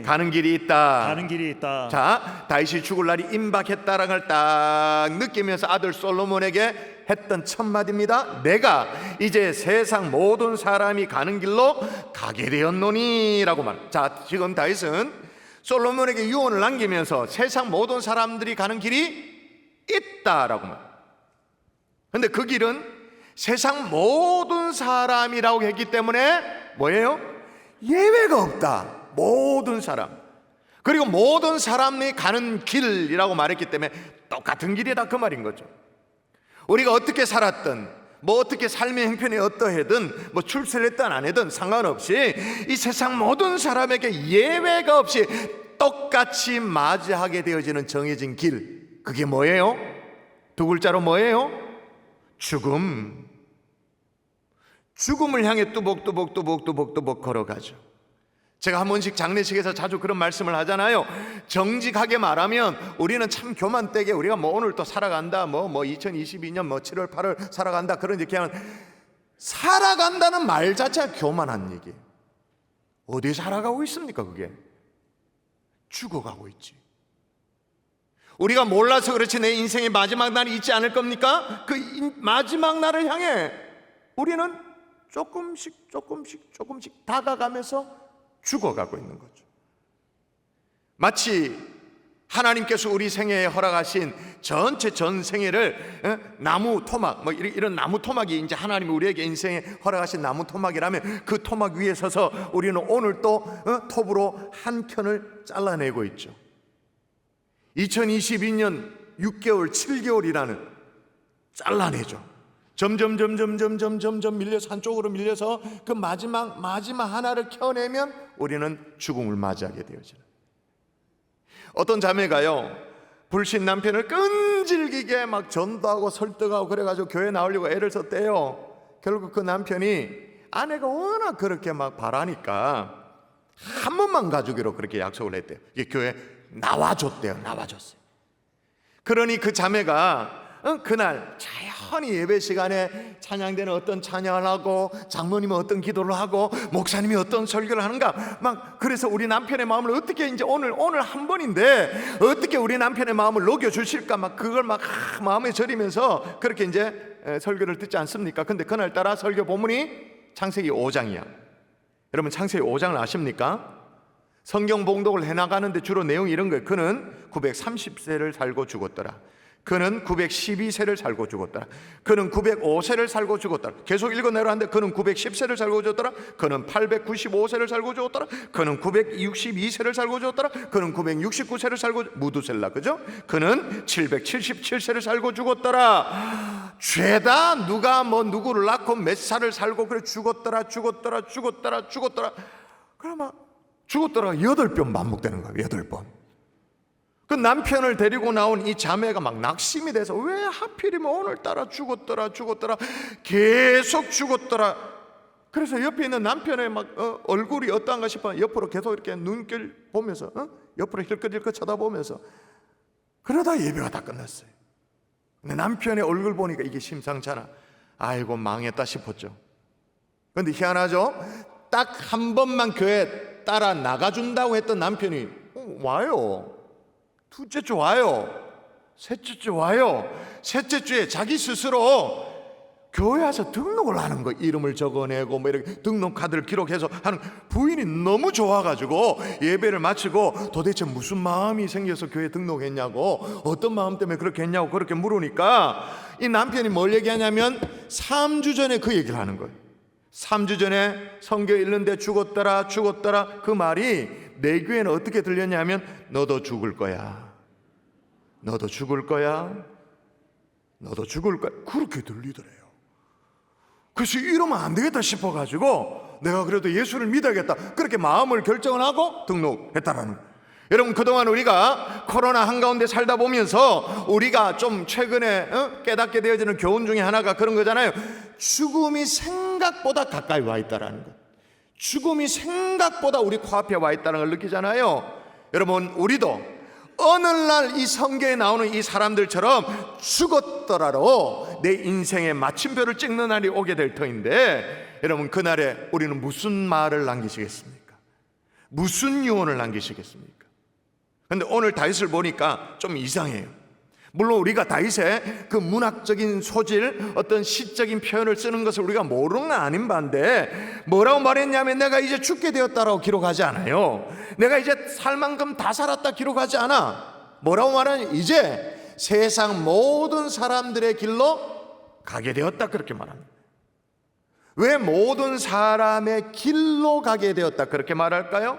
가는 길이 있다. 자, 다윗이 죽을 날이 임박했다라는 걸 딱 느끼면서 아들 솔로몬에게 했던 첫 마디입니다. 내가 이제 세상 모든 사람이 가는 길로 가게 되었노니라고 말. 자, 지금 다윗은 솔로몬에게 유언을 남기면서 세상 모든 사람들이 가는 길이 있다라고 말. 근데 그 길은 세상 모든 사람이라고 했기 때문에 뭐예요? 예외가 없다. 모든 사람. 그리고 모든 사람이 가는 길이라고 말했기 때문에 똑같은 길이다 그 말인 거죠. 우리가 어떻게 살았든 뭐 어떻게 삶의 형편이 어떠하든 뭐 출세를 했든 안 했든 상관없이 이 세상 모든 사람에게 예외가 없이 똑같이 맞이하게 되어지는 정해진 길, 그게 뭐예요? 두 글자로 뭐예요? 죽음. 죽음을 향해 뚜벅뚜벅 걸어가죠. 제가 한 번씩 장례식에서 자주 그런 말씀을 하잖아요. 정직하게 말하면 우리는 참 교만되게 우리가 뭐 오늘 또 살아간다, 뭐 2022년 뭐 7월 8월 살아간다, 그런 이렇게 하면 살아간다는 말 자체가 교만한 얘기예요. 어디 살아가고 있습니까? 그게 죽어가고 있지. 우리가 몰라서 그렇지 내 인생의 마지막 날이 있지 않을 겁니까? 그 마지막 날을 향해 우리는 조금씩 다가가면서 죽어가고 있는 거죠. 마치 하나님께서 우리 생애에 허락하신 전체 전 생애를 나무 토막, 뭐 이런 나무 토막이 이제 하나님이 우리에게 인생에 허락하신 나무 토막이라면 그 토막 위에 서서 우리는 오늘 또 톱으로 한 켠을 잘라내고 있죠. 2022년 6개월, 7개월이라는 잘라내죠. 점점 밀려서 한쪽으로 밀려서 그 마지막 하나를 켜내면 우리는 죽음을 맞이하게 되어져요. 어떤 자매가요, 불신 남편을 끈질기게 막 전도하고 설득하고 그래가지고 교회 나오려고 애를 썼대요. 결국 그 남편이 아내가 워낙 그렇게 막 바라니까 한 번만 가주기로 그렇게 약속을 했대요. 이게 교회 나와줬대요. 나와줬어요. 그러니 그 자매가 그날 자연히 예배 시간에 찬양대는 어떤 찬양을 하고 장모님은 어떤 기도를 하고 목사님이 어떤 설교를 하는가 막, 그래서 우리 남편의 마음을 어떻게 이제 오늘 한 번인데 어떻게 우리 남편의 마음을 녹여 주실까 막 그걸 막 마음에 절이면서 그렇게 이제 설교를 듣지 않습니까? 근데 그날따라 설교 본문이 창세기 5장이야. 여러분 창세기 5장을 아십니까? 성경 봉독을 해나가는데 주로 내용이 이런 거예요. 그는 930세를 살고 죽었더라. 그는 912세를 살고 죽었더라. 그는 905세를 살고 죽었더라. 계속 읽어내려는데 그는 910세를 살고 죽었더라. 그는 895세를 살고 죽었더라. 그는 962세를 살고 죽었더라. 그는 969세를 살고 무두셀라, 그죠? 그는 777세를 살고 죽었더라. 죄다 누가 뭐 누구를 낳고 몇 살을 살고 그래 죽었더라. 그러면 죽었더라 8번 반복되는 거예요. 8번. 그 남편을 데리고 나온 이 자매가 막 낙심이 돼서 왜 하필이면 오늘따라 죽었더라 계속 죽었더라. 그래서 옆에 있는 남편의 막 얼굴이 어떠한가 싶어 옆으로 계속 이렇게 눈길 보면서 옆으로 힐끗힐끗 쳐다보면서 그러다 예배가 다 끝났어요. 근데 남편의 얼굴 보니까 이게 심상찮아. 아이고 망했다 싶었죠. 근데 희한하죠? 딱 한 번만 교회 따라 나가준다고 했던 남편이 와요. 둘째 주 와요. 셋째 주 와요. 셋째 주에 자기 스스로 교회 와서 등록을 하는 거, 이름을 적어내고 뭐 이렇게 등록 카드를 기록해서 하는. 부인이 너무 좋아가지고 예배를 마치고 도대체 무슨 마음이 생겨서 교회 등록했냐고, 어떤 마음 때문에 그렇게 했냐고 그렇게 물으니까 이 남편이 뭘 얘기하냐면 3주 전에 그 얘기를 하는 거예요. 3주 전에 성경 읽는데 죽었더라 그 말이 내 귀에는 어떻게 들렸냐면 너도 죽을 거야. 너도 죽을 거야. 너도 죽을 거야. 그렇게 들리더래요. 그래서 이러면 안 되겠다 싶어가지고 내가 그래도 예수를 믿어야겠다. 그렇게 마음을 결정을 하고 등록했다라는 거예요. 여러분, 그동안 우리가 코로나 한가운데 살다 보면서 우리가 좀 최근에 깨닫게 되어지는 교훈 중에 하나가 그런 거잖아요. 죽음이 생각보다 가까이 와 있다라는 것. 죽음이 생각보다 우리 코앞에 와 있다는 걸 느끼잖아요. 여러분, 우리도 어느 날 이 성경에 나오는 이 사람들처럼 죽었더라도 내 인생의 마침표를 찍는 날이 오게 될 터인데, 여러분, 그날에 우리는 무슨 말을 남기시겠습니까? 무슨 유언을 남기시겠습니까? 근데 오늘 다윗을 보니까 좀 이상해요. 물론 우리가 다윗의 그 문학적인 소질, 어떤 시적인 표현을 쓰는 것을 우리가 모르는 건 아닌 반데, 뭐라고 말했냐면 내가 이제 죽게 되었다라고 기록하지 않아요. 내가 이제 살 만큼 다 살았다 기록하지 않아. 뭐라고 말하냐, 이제 세상 모든 사람들의 길로 가게 되었다, 그렇게 말합니다. 왜 모든 사람의 길로 가게 되었다 그렇게 말할까요?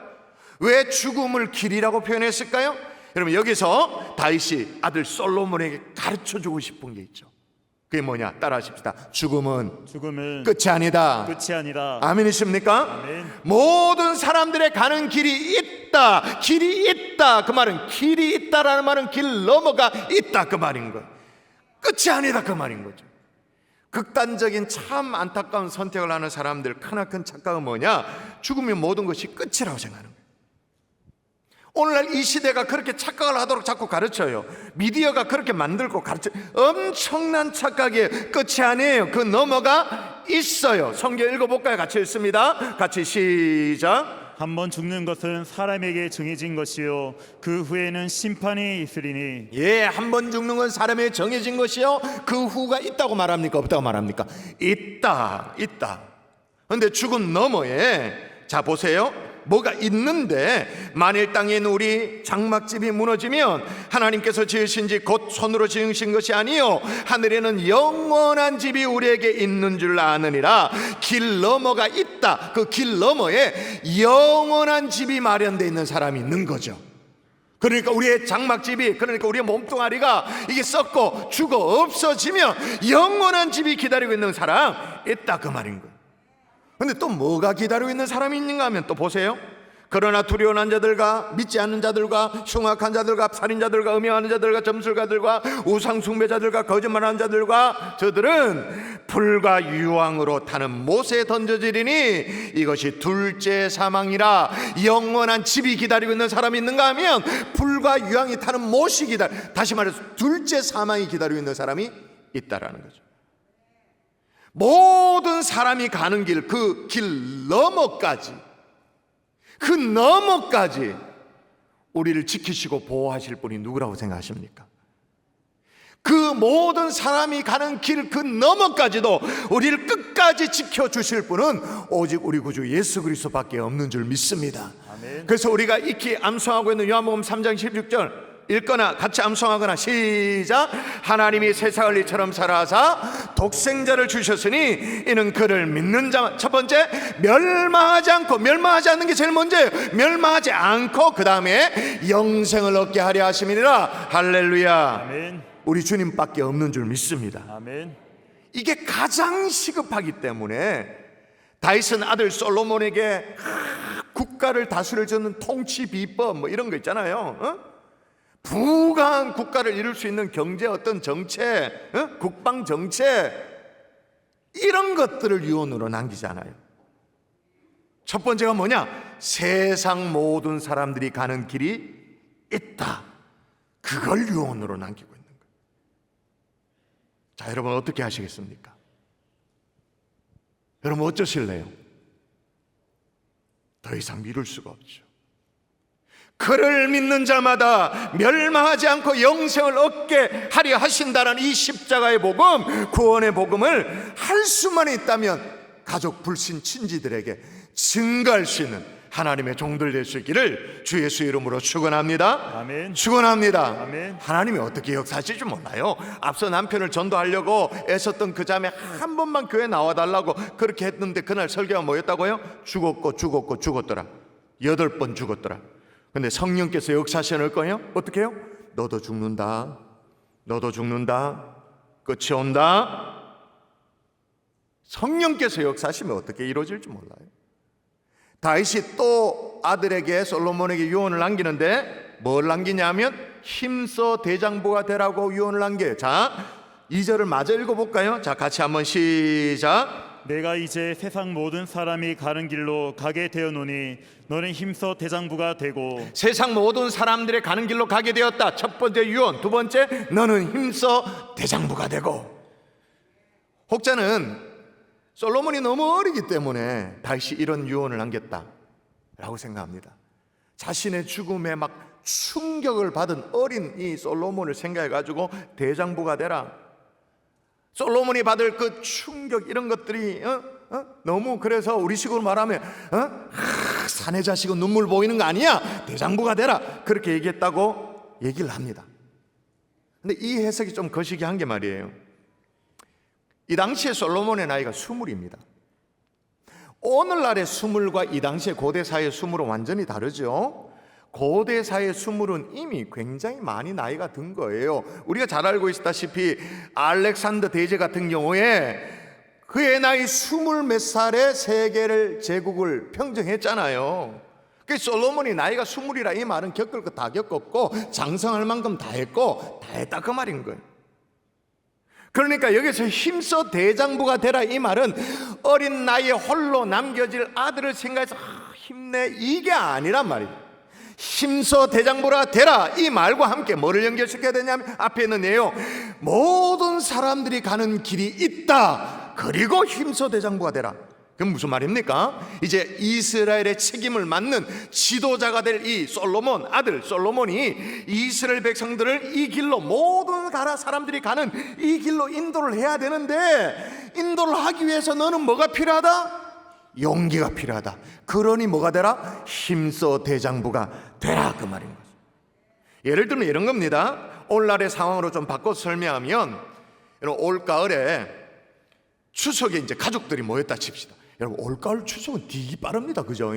왜 죽음을 길이라고 표현했을까요? 여러분, 여기서 다윗이 아들 솔로몬에게 가르쳐주고 싶은 게 있죠. 그게 뭐냐? 따라하십시다. 죽음은 끝이 아니다. 끝이 아니다. 아멘이십니까? 아멘. 모든 사람들의 가는 길이 있다. 길이 있다. 그 말은 길이 있다라는 말은 길 넘어가 있다 그 말인 거예요. 끝이 아니다 그 말인 거죠. 극단적인 참 안타까운 선택을 하는 사람들 크나큰 착각은 뭐냐? 죽음이 모든 것이 끝이라고 생각하는 거예요. 오늘날 이 시대가 그렇게 착각을 하도록 자꾸 가르쳐요. 미디어가 그렇게 만들고 가르쳐요. 엄청난 착각이에요. 끝이 아니에요. 그 넘어가 있어요. 성경 읽어볼까요? 같이 읽습니다. 같이 시작. 한번 죽는 것은 사람에게 정해진 것이요 그 후에는 심판이 있으리니. 예, 한 번 죽는 건 사람에게 정해진 것이요 그 후가 있다고 말합니까? 없다고 말합니까? 있다. 그런데 죽음 너머에, 자 보세요, 뭐가 있는데, 만일 땅에 있는 우리 장막집이 무너지면 하나님께서 지으신 집 곧 손으로 지으신 것이 아니요 하늘에는 영원한 집이 우리에게 있는 줄 아느니라. 길 넘어가 있다. 그 길 너머에 영원한 집이 마련되어 있는 사람이 있는 거죠. 그러니까 우리의 장막집이, 그러니까 우리의 몸뚱아리가 이게 썩고 죽어 없어지면 영원한 집이 기다리고 있는 사람 있다 그 말인 거예요. 근데 또 뭐가 기다리고 있는 사람이 있는가 하면 또 보세요. 그러나 두려워하는 자들과 믿지 않는 자들과 흉악한 자들과 살인자들과 음행하는 자들과 점술가들과 우상숭배자들과 거짓말하는 자들과 저들은 불과 유황으로 타는 못에 던져지리니 이것이 둘째 사망이라. 영원한 집이 기다리고 있는 사람이 있는가 하면 불과 유황이 타는 못이 다시 말해서 둘째 사망이 기다리고 있는 사람이 있다라는 거죠. 모든 사람이 가는 길, 그 길 너머까지, 그 너머까지 우리를 지키시고 보호하실 분이 누구라고 생각하십니까? 그 모든 사람이 가는 길 그 너머까지도 우리를 끝까지 지켜주실 분은 오직 우리 구주 예수 그리스도밖에 없는 줄 믿습니다. 아멘. 그래서 우리가 익히 암송하고 있는 요한복음 3장 16절 읽거나 같이 암송하거나 시작. 하나님이 세상을 이처럼 사랑하사 독생자를 주셨으니 이는 그를 믿는 자, 첫 번째 멸망하지 않고, 멸망하지 않는 게 제일 먼저예요. 멸망하지 않고 그 다음에 영생을 얻게 하려 하심이니라. 할렐루야. 아멘. 우리 주님밖에 없는 줄 믿습니다. 아멘. 이게 가장 시급하기 때문에 다윗은 아들 솔로몬에게 국가를 다스릴 수 있는 통치 비법 뭐 이런 거 있잖아요. 부강한 국가를 이룰 수 있는 경제 어떤 정책, 국방 정책, 이런 것들을 유언으로 남기잖아요. 첫 번째가 뭐냐? 세상 모든 사람들이 가는 길이 있다. 그걸 유언으로 남기고 있는 거예요. 자, 여러분 어떻게 하시겠습니까? 여러분 어쩌실래요? 더 이상 미룰 수가 없죠. 그를 믿는 자마다 멸망하지 않고 영생을 얻게 하려 하신다는 이 십자가의 복음, 구원의 복음을 할 수만 있다면 가족, 불신, 친지들에게 증거할 수 있는 하나님의 종들 될 수 있기를 주 예수 이름으로 축원합니다. 아멘. 축원합니다. 아멘. 하나님이 어떻게 역사하실지 몰라요. 앞서 남편을 전도하려고 애썼던 그 자매 한 번만 교회 나와달라고 그렇게 했는데 그날 설교가 뭐였다고요? 죽었더라. 8번 죽었더라. 근데 성령께서 역사하시는 거예요? 어떻게 해요? 너도 죽는다. 끝이 온다. 성령께서 역사하시면 어떻게 이루어질지 몰라요. 다윗이 또 아들에게, 솔로몬에게 유언을 남기는데 뭘 남기냐면 힘써 대장부가 되라고 유언을 남겨요. 자, 2절을 마저 읽어볼까요? 자, 같이 한번 시작. 내가 이제 세상 모든 사람이 가는 길로 가게 되었노니 너는 힘써 대장부가 되고. 세상 모든 사람들의 가는 길로 가게 되었다. 첫 번째 유언. 두 번째, 너는 힘써 대장부가 되고. 혹자는 솔로몬이 너무 어리기 때문에 다윗이 이런 유언을 남겼다라고 생각합니다. 자신의 죽음에 막 충격을 받은 어린 이 솔로몬을 생각해 가지고 대장부가 되라. 솔로몬이 받을 그 충격 이런 것들이 너무, 그래서 우리식으로 말하면 사내 자식은 눈물 보이는 거 아니야, 대장부가 되라, 그렇게 얘기했다고 얘기를 합니다. 근데 이 해석이 좀 거시기한 게 말이에요. 이 당시에 솔로몬의 나이가 20입니다. 오늘날의 20과 이 당시의 고대 사회의 20은 완전히 다르죠. 고대 사회의 20은 이미 굉장히 많이 나이가 든 거예요. 우리가 잘 알고 있다시피 알렉산더 대제 같은 경우에 그의 나이 20몇 살에 세계를 제국을 평정했잖아요. 그 솔로몬이 나이가 20이라 이 말은 겪을 거 다 겪었고 장성할 만큼 다 했고 다 했다 그 말인 거예요. 그러니까 여기서 힘써 대장부가 되라 이 말은 어린 나이에 홀로 남겨질 아들을 생각해서 힘내 이게 아니란 말이에요. 힘써 대장부가 되라 이 말과 함께 뭐를 연결시켜야 되냐면 앞에 있는 내용, 모든 사람들이 가는 길이 있다, 그리고 힘써 대장부가 되라. 그건 무슨 말입니까? 이제 이스라엘의 책임을 맡는 지도자가 될 이 솔로몬, 아들 솔로몬이 이스라엘 백성들을 이 길로, 모든 사람들이 가는 이 길로 인도를 해야 되는데, 인도를 하기 위해서 너는 뭐가 필요하다? 용기가 필요하다. 그러니 뭐가 되라? 힘써 대장부가 되라 그 말인 거죠. 예를 들면 이런 겁니다. 오늘날의 상황으로 좀 바꿔서 설명하면, 올가을에 추석에 이제 가족들이 모였다 칩시다. 여러분, 올가을 추석은 되게 빠릅니다, 그죠?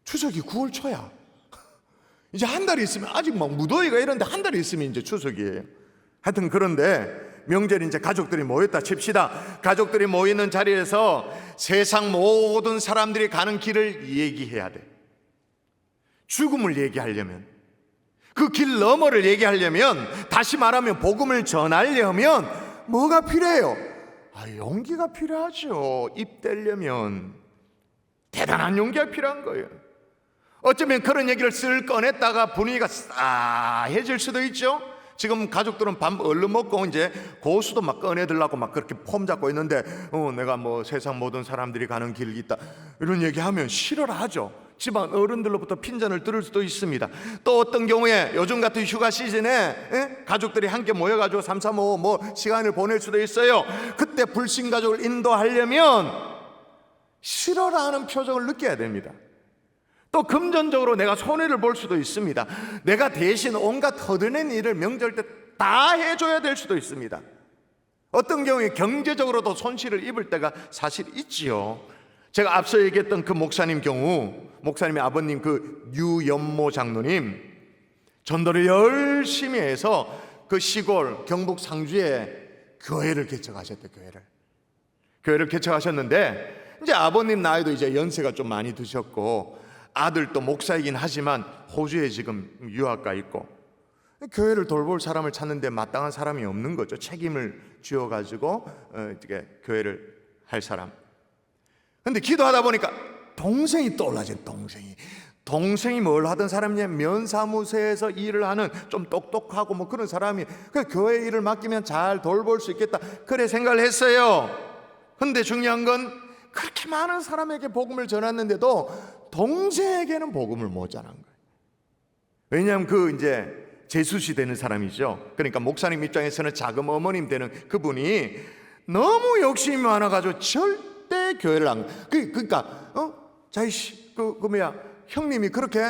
추석이 9월 초야. 이제 한 달이 있으면, 아직 막 무더위가 이런데 한 달이 있으면 이제 추석이에요. 하여튼 그런데 명절에 이제 가족들이 모였다 칩시다. 가족들이 모이는 자리에서 세상 모든 사람들이 가는 길을 얘기해야 돼. 죽음을 얘기하려면, 그 길 너머를 얘기하려면, 다시 말하면 복음을 전하려면 뭐가 필요해요? 용기가 필요하죠. 입대려면 대단한 용기가 필요한 거예요. 어쩌면 그런 얘기를 쓸 꺼냈다가 분위기가 싸해질 수도 있죠. 지금 가족들은 밥 얼른 먹고 이제 고수도 막 꺼내들라고 막 그렇게 폼 잡고 있는데, 내가 뭐 세상 모든 사람들이 가는 길이 있다 이런 얘기하면 싫어라 하죠. 집안 어른들로부터 핀잔을 들을 수도 있습니다. 또 어떤 경우에 요즘 같은 휴가 시즌에 가족들이 함께 모여가지고 3, 4, 5 뭐 시간을 보낼 수도 있어요. 그때 불신 가족을 인도하려면 싫어라 하는 표정을 느껴야 됩니다. 또 금전적으로 내가 손해를 볼 수도 있습니다. 내가 대신 온갖 허드렛 일을 명절 때 다 해줘야 될 수도 있습니다. 어떤 경우에 경제적으로도 손실을 입을 때가 사실 있지요. 제가 앞서 얘기했던 그 목사님 경우, 목사님의 아버님 그 유연모 장로님 전도를 열심히 해서 그 시골 경북 상주에 교회를 개척하셨대요. 교회를 개척하셨는데, 이제 아버님 나이도 이제 연세가 좀 많이 드셨고, 아들도 목사이긴 하지만 호주에 지금 유학가 있고, 교회를 돌볼 사람을 찾는데 마땅한 사람이 없는 거죠. 책임을 쥐어가지고 이렇게 교회를 할 사람. 근데 기도하다 보니까 동생이 떠올라진 동생이 뭘 하던 사람이냐면 면사무소에서 일을 하는 좀 똑똑하고 뭐 그런 사람이, 그 교회 일을 맡기면 잘 돌볼 수 있겠다 그래 생각을 했어요. 근데 중요한 건 그렇게 많은 사람에게 복음을 전했는데도 동생에게는 복음을 못 전한 거예요. 왜냐하면 그 이제 제수시 되는 사람이죠. 그러니까 목사님 입장에서는 자금 어머님 되는 그분이 너무 욕심이 많아가지고 절대 교회를 안 가요. 그러니까 자이씨 그 뭐야 형님이 그렇게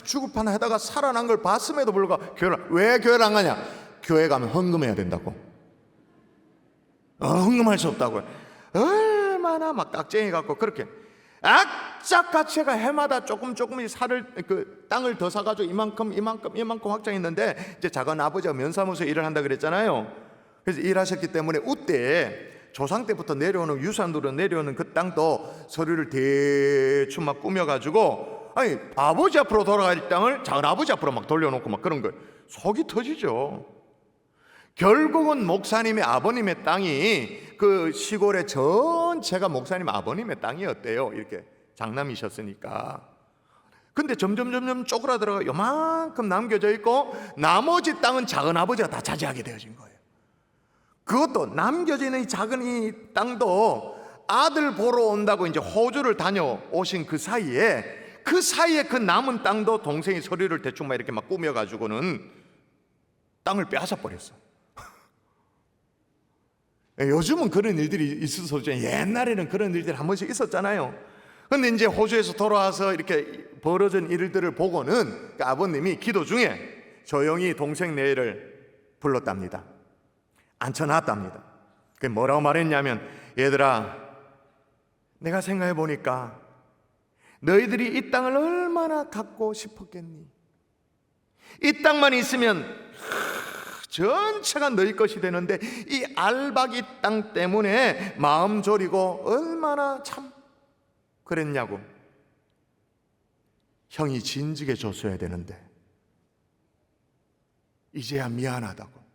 주급하나 하다가 살아난 걸 봤음에도 불구하고 왜 교회를 안 가냐? 교회 가면 헌금해야 된다고. 헌금할 수 없다고. 얼마나 막 깍쟁이 갖고 그렇게 악착같이 해마다 조금 살을 그 땅을 더 사가지고 이만큼 확장했는데, 이제 작은 아버지가 면사무소에 일을 한다 그랬잖아요. 그래서 일하셨기 때문에 우때에 조상 때부터 내려오는 유산으로 내려오는 그 땅도 서류를 대충 막 꾸며가지고, 아니 아버지 앞으로 돌아갈 땅을 작은 아버지 앞으로 막 돌려놓고 막 그런 거예요. 속이 터지죠. 결국은 목사님의 아버님의 땅이 그 시골의 전체가 목사님 아버님의 땅이었대요. 이렇게 장남이셨으니까. 근데 점점 쪼그라들어가 요만큼 남겨져 있고, 나머지 땅은 작은 아버지가 다 차지하게 되어진 거예요. 그것도 남겨져 있는 이 작은 이 땅도 아들 보러 온다고 이제 호주를 다녀오신 그 사이에 그 사이에 그 남은 땅도 동생이 서류를 대충 막 이렇게 막 꾸며가지고는 땅을 빼앗아 버렸어. 요즘은 그런 일들이 있어서 옛날에는 그런 일들이 한 번씩 있었잖아요. 근데 이제 호주에서 돌아와서 이렇게 벌어진 일들을 보고는 그 아버님이 기도 중에 조용히 동생 네를 불렀답니다. 앉혀놨답니다. 그게 뭐라고 말했냐면, 얘들아, 내가 생각해 보니까 너희들이 이 땅을 얼마나 갖고 싶었겠니? 이 땅만 있으면 전체가 너희 것이 되는데 이 알박이 땅 때문에 마음 졸이고 얼마나 참 그랬냐고. 형이 진즉에 줬어야 되는데 이제야 미안하다고.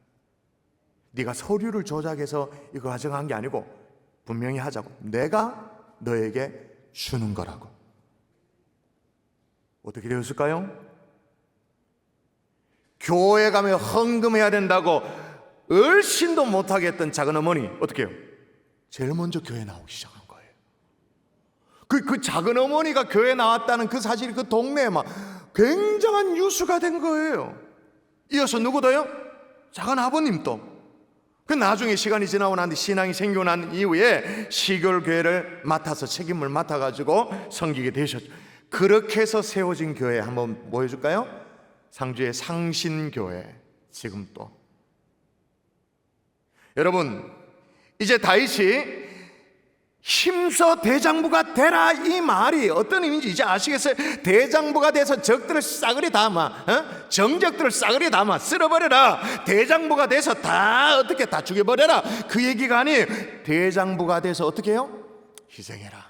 네가 서류를 조작해서 이거 가져간 게 아니고 분명히 하자고. 내가 너에게 주는 거라고. 어떻게 되었을까요? 교회 가면 헌금해야 된다고 얼씬도 못하게 했던 작은 어머니 어떻게 해요? 제일 먼저 교회 나오기 시작한 거예요. 그 작은 어머니가 교회 나왔다는 그 사실이 그 동네에 막 굉장한 뉴스가 된 거예요. 이어서 누구도요? 작은 아버님도. 그 나중에 시간이 지나고 난 뒤 신앙이 생기고 난 이후에 시골교회를 맡아서 책임을 맡아가지고 섬기게 되셨죠. 그렇게 해서 세워진 교회 한번 보여줄까요? 상주의 상신교회. 지금 또 여러분, 이제 다윗이 힘써 대장부가 되라, 이 말이 어떤 의미인지 이제 아시겠어요? 대장부가 돼서 적들을 싸그리 담아, 정적들을 싸그리 담아 쓸어버려라. 대장부가 돼서 다 어떻게 다 죽여버려라, 그 얘기가 아니에요. 대장부가 돼서 어떻게 해요? 희생해라.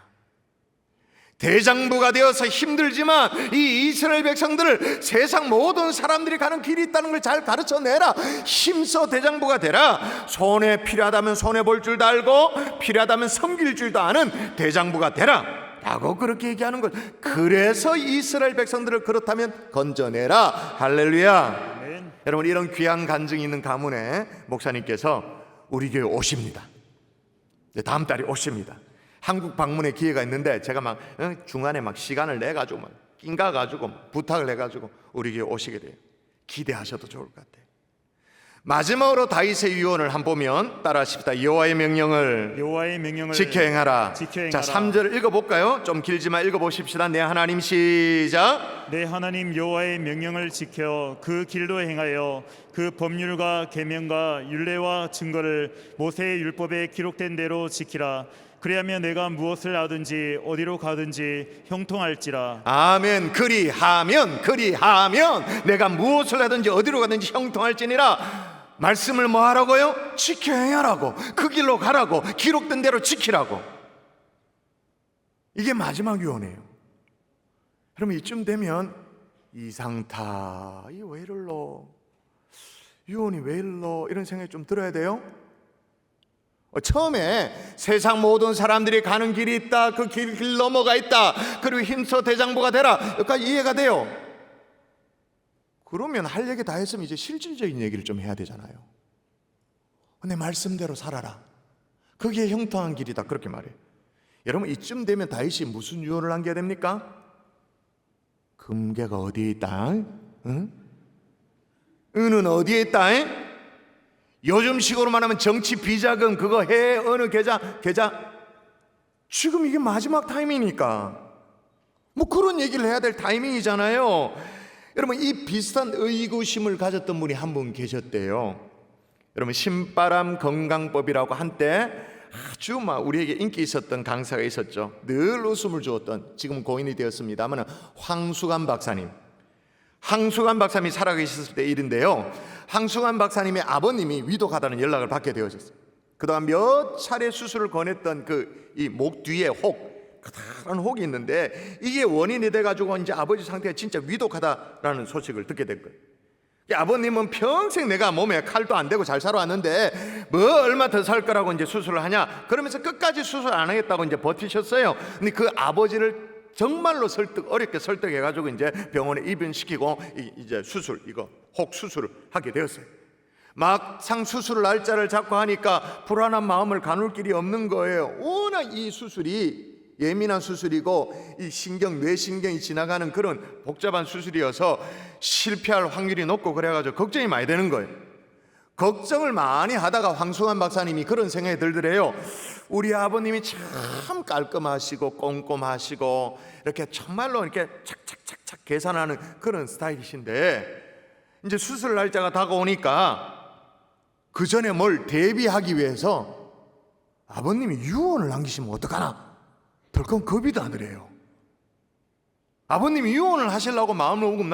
대장부가 되어서 힘들지만 이 이스라엘 백성들을 세상 모든 사람들이 가는 길이 있다는 걸 잘 가르쳐내라. 힘써 대장부가 되라. 손에 필요하다면 손해 볼 줄도 알고 필요하다면 섬길 줄도 아는 대장부가 되라 라고 그렇게 얘기하는 것. 그래서 이스라엘 백성들을 그렇다면 건져내라. 할렐루야. 아멘. 여러분, 이런 귀한 간증이 있는 가문에 목사님께서 우리 교회 오십니다. 다음 달에 오십니다. 한국 방문의 기회가 있는데 제가 막 중간에 막 시간을 내가지고 막 낑가가지고 부탁을 해가지고 우리 교회 오시게 돼요. 기대하셔도 좋을 것 같아요. 마지막으로 다윗의 유언을 한번 보면 따라하십시다. 여호와의 명령을 지켜 행하라. 자, 3절을 읽어볼까요? 좀 길지만 읽어보십시다. 내 하나님, 시작. 내 하나님 여호와의 명령을 지켜 그 길로 행하여 그 법률과 계명과 율례와 증거를 모세의 율법에 기록된 대로 지키라. 그리하면 내가 무엇을 하든지 어디로 가든지 형통할지라. 아멘. 그리하면 내가 무엇을 하든지 어디로 가든지 형통할지니라. 말씀을 뭐 하라고요? 지켜 행하라고. 그 길로 가라고. 기록된 대로 지키라고. 이게 마지막 유언이에요. 그러면 이쯤 되면 이상타, 이 왜 이럴러, 유언이 왜 이럴러, 이런 생각이 좀 들어야 돼요. 처음에 세상 모든 사람들이 가는 길이 있다, 그 길 넘어가 있다, 그리고 힘써 대장부가 되라, 여기까지 이해가 돼요. 그러면 할 얘기 다 했으면 이제 실질적인 얘기를 좀 해야 되잖아요. 내 말씀대로 살아라, 그게 형통한 길이다, 그렇게 말해요. 여러분, 이쯤 되면 다윗이 무슨 유언을 남겨야 됩니까? 금괴가 어디에 있다? 응? 은은 어디에 있다? 요즘식으로 말하면 정치 비자금 그거 해, 어느 계좌. 지금 이게 마지막 타이밍이니까 뭐 그런 얘기를 해야 될 타이밍이잖아요. 여러분, 이 비슷한 의구심을 가졌던 분이 한 분 계셨대요. 여러분, 신바람 건강법이라고 한때 아주 막 우리에게 인기 있었던 강사가 있었죠. 늘 웃음을 주었던, 지금 고인이 되었습니다만, 황수관 박사님. 황수관 박사님이 살아계셨을 때 일인데요. 황수관 박사님의 아버님이 위독하다는 연락을 받게 되어졌어요. 그동안 몇 차례 수술을 권했던 그 이 목 뒤에 혹, 커다란 혹이 있는데 이게 원인이 돼가지고 이제 아버지 상태가 진짜 위독하다라는 소식을 듣게 된 거예요. 아버님은 평생 내가 몸에 칼도 안 대고 잘 살아왔는데 뭐 얼마 더 살 거라고 이제 수술을 하냐, 그러면서 끝까지 수술 안 하겠다고 이제 버티셨어요. 근데 그 아버지를 정말로 어렵게 설득해가지고 이제 병원에 입원시키고 이제 수술, 이거 혹 수술을 하게 되었어요. 막상 수술 날짜를 잡고 하니까 불안한 마음을 가눌 길이 없는 거예요. 워낙 이 수술이 예민한 수술이고 이 뇌신경이 지나가는 그런 복잡한 수술이어서 실패할 확률이 높고 그래가지고 걱정이 많이 되는 거예요. 걱정을 많이 하다가 황승환 박사님이 그런 생각이 들더래요. 우리 아버님이 참 깔끔하시고 꼼꼼하시고 이렇게 정말로 이렇게 착착착착 계산하는 그런 스타일이신데 이제 수술 날짜가 다가오니까 그 전에 뭘 대비하기 위해서 아버님이 유언을 남기시면 어떡하나 덜컥 겁이 나더래요. 아버님이 유언을 하시려고 마음을 먹으면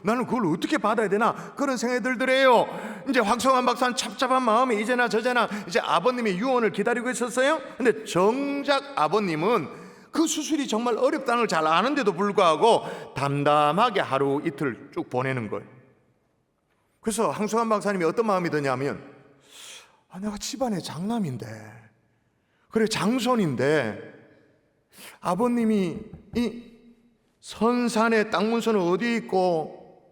나는 그걸 어떻게 받아야 되나 그런 생각이 들더래요. 이제 황성환 박사는 찹찹한 마음에 이제나 저제나 이제 아버님의 유언을 기다리고 있었어요. 근데 정작 아버님은 그 수술이 정말 어렵다는 걸 잘 아는데도 불구하고 담담하게 하루 이틀 쭉 보내는 거예요. 그래서 황성환 박사님이 어떤 마음이 드냐면 내가 집안의 장남인데 그래 장손인데 아버님이 이 선산의 땅 문서는 어디 있고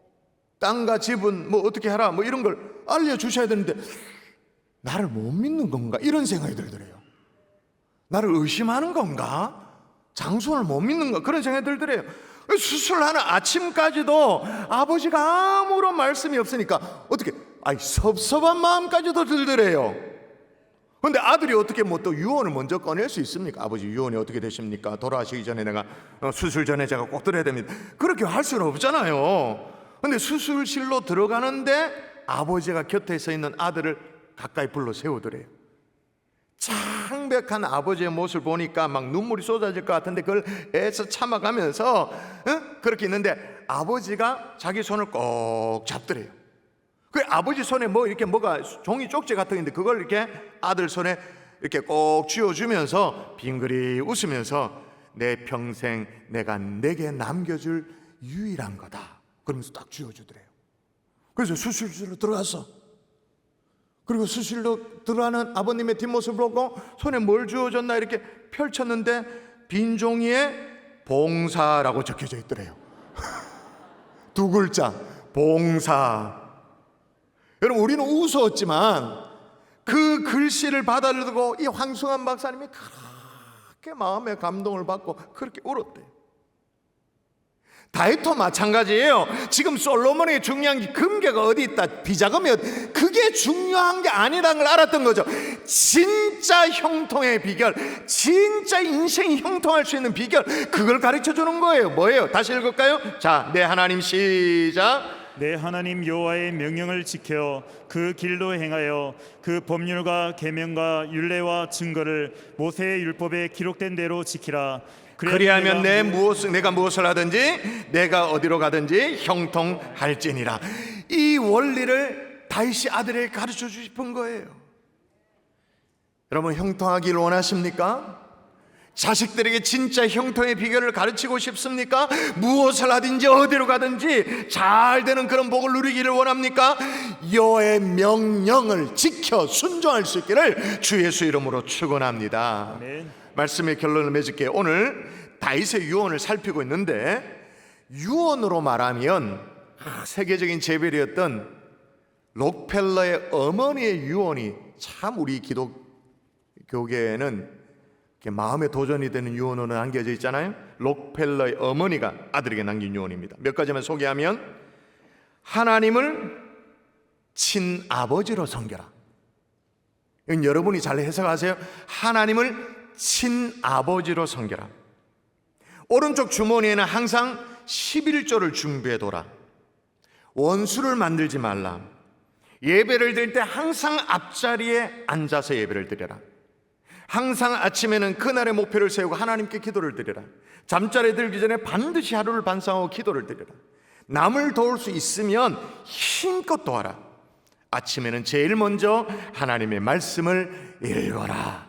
땅과 집은 뭐 어떻게 하라 뭐 이런 걸 알려주셔야 되는데 나를 못 믿는 건가 이런 생각이 들더래요. 나를 의심하는 건가? 장손을 못 믿는 건가 그런 생각이 들더래요. 수술하는 아침까지도 아버지가 아무런 말씀이 없으니까 어떻게 섭섭한 마음까지도 들더래요. 근데 아들이 어떻게 뭐 또 유언을 먼저 꺼낼 수 있습니까? 아버지 유언이 어떻게 되십니까? 돌아가시기 전에 내가 수술 전에 제가 꼭 드려야 됩니다. 그렇게 할 수는 없잖아요. 근데 수술실로 들어가는데 아버지가 곁에 서 있는 아들을 가까이 불러 세우더래요. 창백한 아버지의 모습을 보니까 막 눈물이 쏟아질 것 같은데 그걸 애써 참아가면서 그렇게 있는데 아버지가 자기 손을 꼭 잡더래요. 그 아버지 손에 뭐 이렇게 뭐가 종이 쪽지 같은 게 있는데 그걸 이렇게 아들 손에 이렇게 꼭 쥐어주면서 빙그리 웃으면서 내 평생 내가 내게 남겨줄 유일한 거다 그러면서 딱 쥐어주더래요. 그래서 수술실로 들어갔어. 그리고 수술로 들어가는 아버님의 뒷모습을 보고 손에 뭘 쥐어줬나 이렇게 펼쳤는데 빈 종이에 봉사라고 적혀져 있더래요. 두 글자 봉사. 여러분 우리는 웃었지만 그 글씨를 받아들고 이 황승환 박사님이 그렇게 마음에 감동을 받고 그렇게 울었대요. 다윗도 마찬가지예요. 지금 솔로몬에게 중요한 게 금괴가 어디 있다 비자금이 어디 그게 중요한 게 아니라는 걸 알았던 거죠. 진짜 형통의 비결 진짜 인생이 형통할 수 있는 비결 그걸 가르쳐 주는 거예요. 뭐예요? 다시 읽을까요? 자, 내 하나님 시작. 내 하나님 여호와의 명령을 지켜 그 길로 행하여 그 법률과 계명과 율례와 증거를 모세의 율법에 기록된 대로 지키라. 그리하면 내가 무엇을 하든지 내가 어디로 가든지 형통할지니라. 이 원리를 다윗이 아들에게 가르쳐 주고 싶은 거예요. 여러분 형통하길 원하십니까? 자식들에게 진짜 형통의 비결을 가르치고 싶습니까? 무엇을 하든지 어디로 가든지 잘 되는 그런 복을 누리기를 원합니까? 여호와의 명령을 지켜 순종할 수 있기를 주 예수 이름으로 축원합니다. 아멘. 말씀의 결론을 맺을게요. 오늘 다윗의 유언을 살피고 있는데 유언으로 말하면 세계적인 재벌이었던 록펠러의 어머니의 유언이 참 우리 기독교계에는 마음의 도전이 되는 유언으로 남겨져 있잖아요. 록펠러의 어머니가 아들에게 남긴 유언입니다. 몇 가지만 소개하면 하나님을 친아버지로 섬겨라. 이건 여러분이 잘 해석하세요. 하나님을 친아버지로 섬겨라. 오른쪽 주머니에는 항상 11조를 준비해둬라. 원수를 만들지 말라. 예배를 드릴 때 항상 앞자리에 앉아서 예배를 드려라. 항상 아침에는 그날의 목표를 세우고 하나님께 기도를 드려라. 잠자리에 들기 전에 반드시 하루를 반성하고 기도를 드려라. 남을 도울 수 있으면 힘껏 도와라. 아침에는 제일 먼저 하나님의 말씀을 읽어라.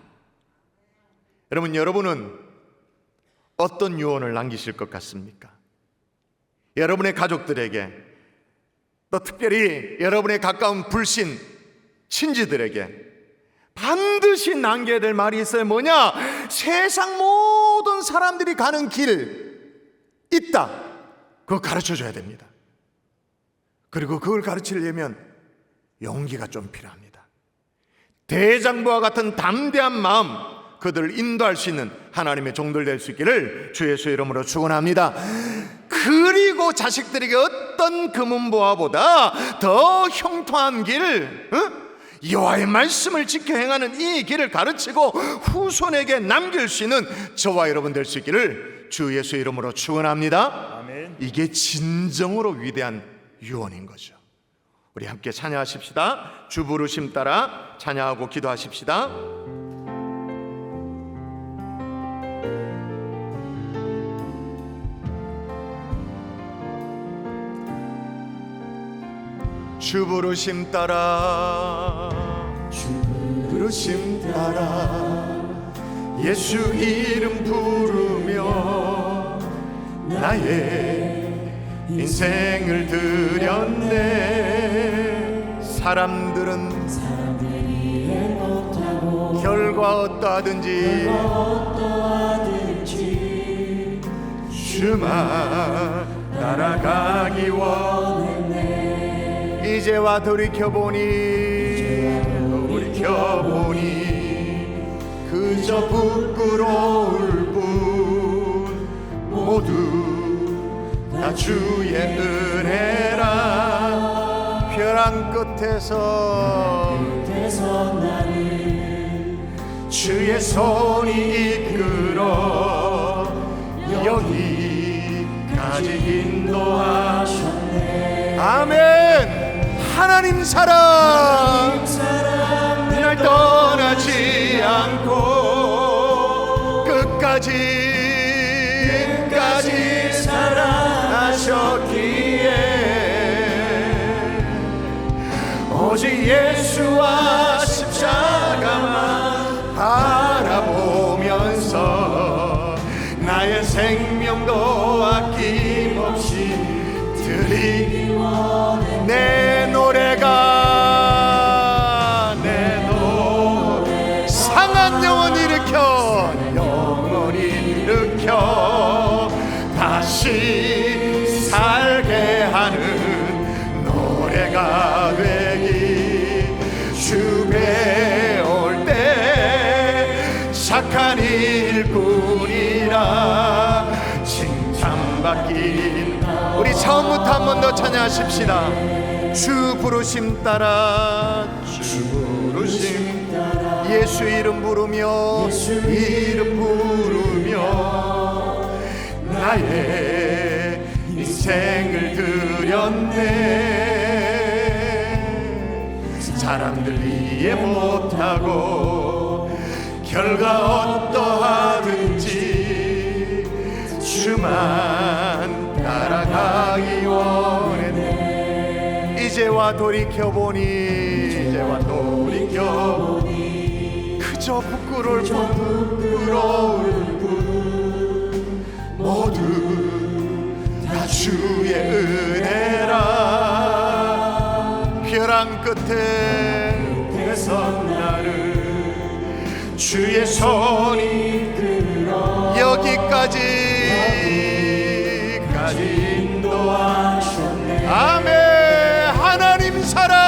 여러분은 어떤 유언을 남기실 것 같습니까? 여러분의 가족들에게 또 특별히 여러분의 가까운 불신 친지들에게 반드시 남겨야 될 말이 있어요. 뭐냐? 세상 모든 사람들이 가는 길 있다. 그거 가르쳐 줘야 됩니다. 그리고 그걸 가르치려면 용기가 좀 필요합니다. 대장부와 같은 담대한 마음 그들을 인도할 수 있는 하나님의 종들 될 수 있기를 주 예수의 이름으로 축원합니다. 그리고 자식들에게 어떤 금은보화보다 더 형통한 길, 여호와의 말씀을 지켜 행하는 이 길을 가르치고 후손에게 남길 수 있는 저와 여러분 될 수 있기를 주 예수의 이름으로 축원합니다. 아멘. 이게 진정으로 위대한 유언인 거죠. 우리 함께 찬양하십시다. 주 부르심 따라 찬양하고 기도하십시다. 주 부르심 따라 주 부르심 따라 예수 이름 부르며 나의 인생을 드렸네. 사람들은 결과 어떠하든지 주만 따라가기 원했네. 이제와 돌이켜보니 그저 부끄러울 뿐 모두 다 주의 은혜라. 벼랑 끝에서 나를 주의 손이 이끌어 여기까지 인도하셨네. 아멘. 하나님 사랑 날 떠나지 않고 끝까지 사랑하셨기에 오직 예수와 십자가만 바라보면서 나의 생명도 아낌없이 드리기 원해. 내 노래가 상한 영혼 일으켜 다시 살게 하는 노래가 되기. 주에 올 때 착한 일꾼이라 칭찬받긴. 우리 처음부터 한 번 더 찬양하십시다. 주 부르심 따라 주 부르심 예수 이름 부르며 나의 인생을 드렸네. 사람들 이해 못하고 결과 어떠하든지 주만 따라가기 원했네. 이제와 돌이켜보니 그저 부끄러울 뿐 모두 다 주의 은혜라. 벼랑 끝에서 나를 주의 손이 여기까지 인도하셨네. 아멘. 하나님 사랑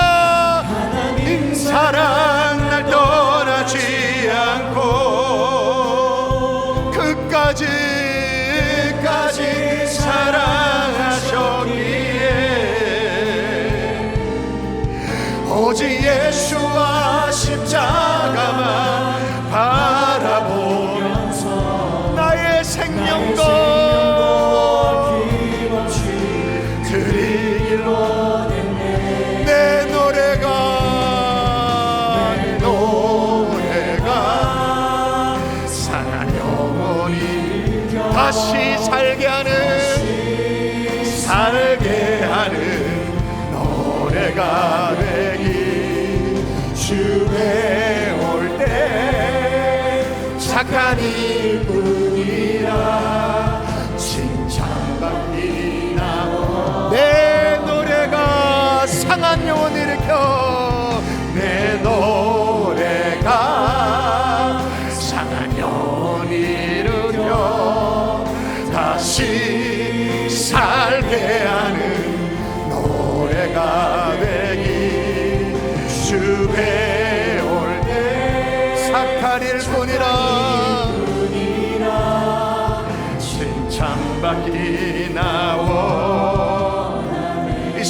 날 떠나지 않고 끝까지 사랑하셨기에 오직 예수와 십자가만 바라보면서 나의 생명도 드리길 원했네. 내 노래가 상한 영혼이 다시 살게 하는 노래가 되기. 주에 올 때 착한 일뿐이라 칭찬받기 나오. 내 노래가 상한 영혼 일으켜 내 노래가 상한 영혼 일으켜 다시 살게 하는 노래가 되기. 주에 올 때 착한 일뿐이라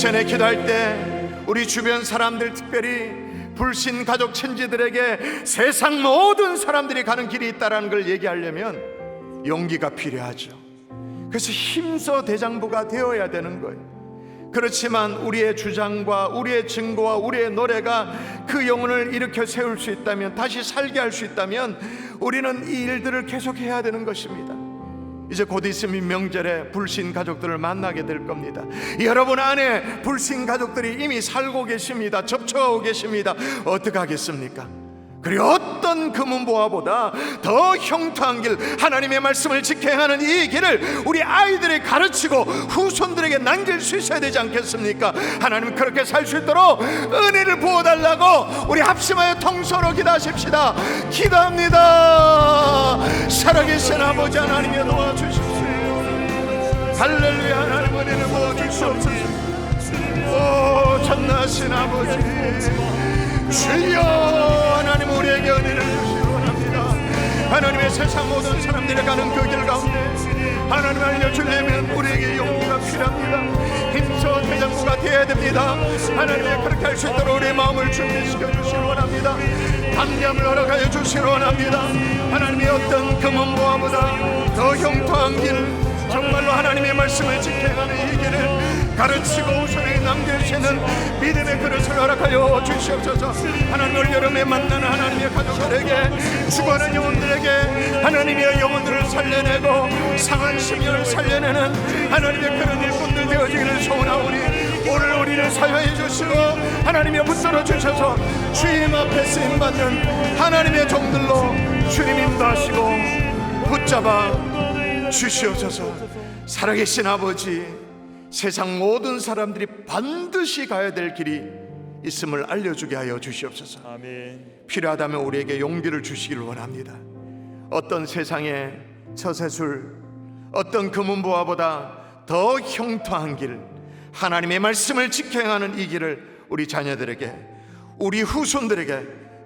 시간에 기도할 때 우리 주변 사람들, 특별히 불신 가족 친지들에게 세상 모든 사람들이 가는 길이 있다는 걸 얘기하려면 용기가 필요하죠. 그래서 힘써 대장부가 되어야 되는 거예요. 그렇지만 우리의 주장과 우리의 증거와 우리의 노래가 그 영혼을 일으켜 세울 수 있다면, 다시 살게 할 수 있다면 우리는 이 일들을 계속해야 되는 것입니다. 이제 곧 있으면 명절에 불신 가족들을 만나게 될 겁니다. 여러분 안에 불신 가족들이 이미 살고 계십니다. 접촉하고 계십니다. 어떻게 하겠습니까? 그리고 어떤 금은보화보다 더 형통한 길, 하나님의 말씀을 지켜야 하는 이 길을 우리 아이들이 가르치고 후손들에게 남길 수 있어야 되지 않겠습니까? 하나님 그렇게 살 수 있도록 은혜를 부어달라고 우리 합심하여 통서로 기도하십시다. 기도합니다. 살아계신 아버지 하나님여 도와주십시오. 할렐루야. 하나님 은혜를 부어주시옵소서. 오 전능하신 아버지 주여, 하나님 우리에게 은혜를 주시기 원합니다. 하나님의 세상 모든 사람들이 가는 그 길 가운데 하나님 알려주려면 우리에게 용기가 필요합니다. 힘써 대장부가 되어야 됩니다. 하나님의 그렇게 할 수 있도록 우리의 마음을 준비시켜 주시기 원합니다. 담대함을 허락하여 주시기 원합니다. 하나님의 어떤 금은보화보다 더 형통한 길, 정말로 하나님의 말씀을 지켜가는 이 길을 가르치고 후손에게 남길 수 있는 믿음의 그릇을 허락하여 주시옵소서. 하나님을 여름에 만나는 하나님의 가족들에게, 죽어가는 영혼들에게 하나님의 영혼들을 살려내고 상한 심령을 살려내는 하나님의 그런 일꾼들 되어지기를 소원하오니 오늘 우리를 사용해 주시고 하나님의 붙들어 주셔서 주님 앞에 쓰임받는 하나님의 종들로 주님 인도하시고 붙잡아 주시옵소서. 살아계신 아버지, 세상 모든 사람들이 반드시 가야 될 길이 있음을 알려주게 하여 주시옵소서. 아멘. 필요하다면 우리에게 용기를 주시기를 원합니다. 어떤 세상의 처세술, 어떤 금은보화보다 더 형통한 길, 하나님의 말씀을 지켜야 하는 이 길을 우리 자녀들에게, 우리 후손들에게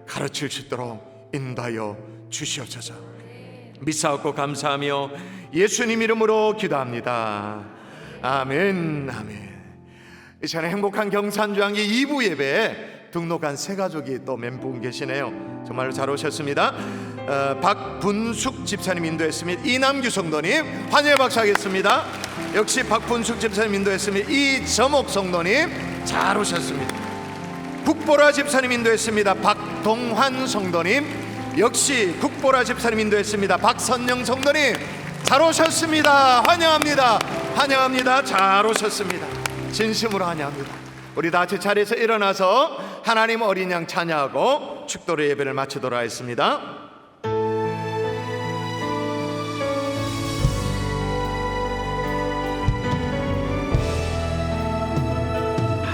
가르칠 수 있도록 인도하여 주시옵소서. 믿사옵고 감사하며 예수님 이름으로 기도합니다. 아멘. 아멘. 이 시간에 행복한 경산주안기 2부 예배에 등록한 세 가족이 또 멘붕 계시네요. 정말로 잘 오셨습니다. 박분숙 집사님 인도했습니다. 이남규 성도님 환영의 박수 하겠습니다. 역시 박분숙 집사님 인도했습니다. 이점옥 성도님 잘 오셨습니다. 국보라 집사님 인도했습니다. 박동환 성도님, 역시 국보라 집사님 인도했습니다. 박선영 성도님 잘 오셨습니다. 환영합니다. 환영합니다. 잘 오셨습니다. 진심으로 환영합니다. 우리 다 같이 자리에서 일어나서 하나님 어린 양 찬양하고 축도의 예배를 마치도록 하겠습니다.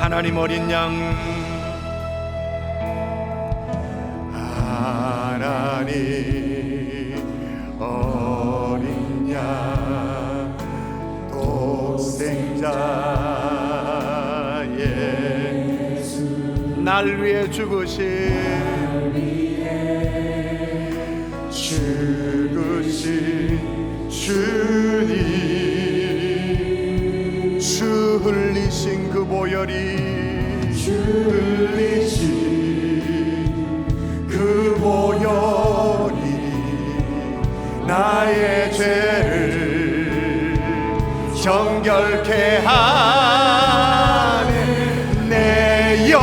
하나님 어린 양, 하나님 어린 양, 독생자의 날 위해 죽으신 주님, 주 흘리신 그 보혈이, 흘리신 그 보혈이 나의 죄를 정결케 하네. 내 영을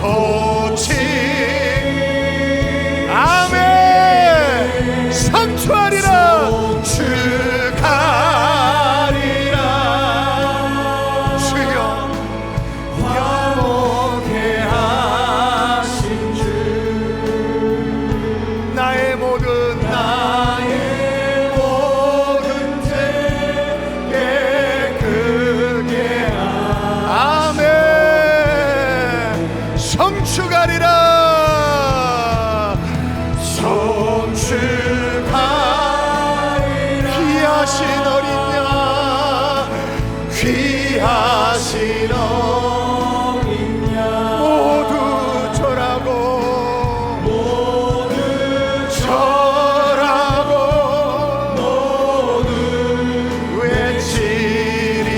고치. 아멘. 성취하리라. 주가리라. 주여 영원케 하신 주, 나의 모든 죄 깨끗게 아멘. 성취하리라. 성취하리라. 귀하신 어린 양, 귀하신 어린 양, 모두 절하고, 모두 절하고, 모두 외치리.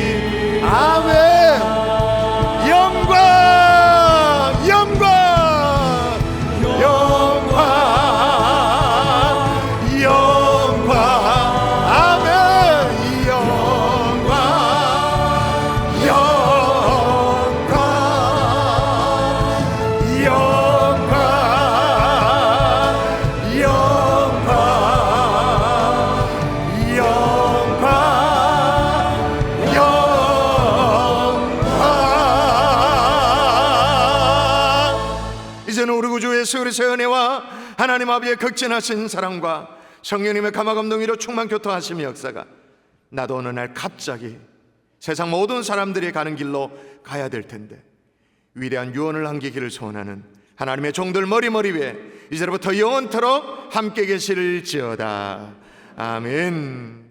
우리 구주 예수 그리스도의 은혜와 하나님 아버지의 극진하신 사랑과 성령님의 감화감동으로 충만 교통하심의 역사가 나도 어느 날 갑자기 세상 모든 사람들이 가는 길로 가야 될 텐데 위대한 유언을 남기기를 소원하는 하나님의 종들 머리 위에 이제부터 영원토록 함께 계실지어다. 아멘.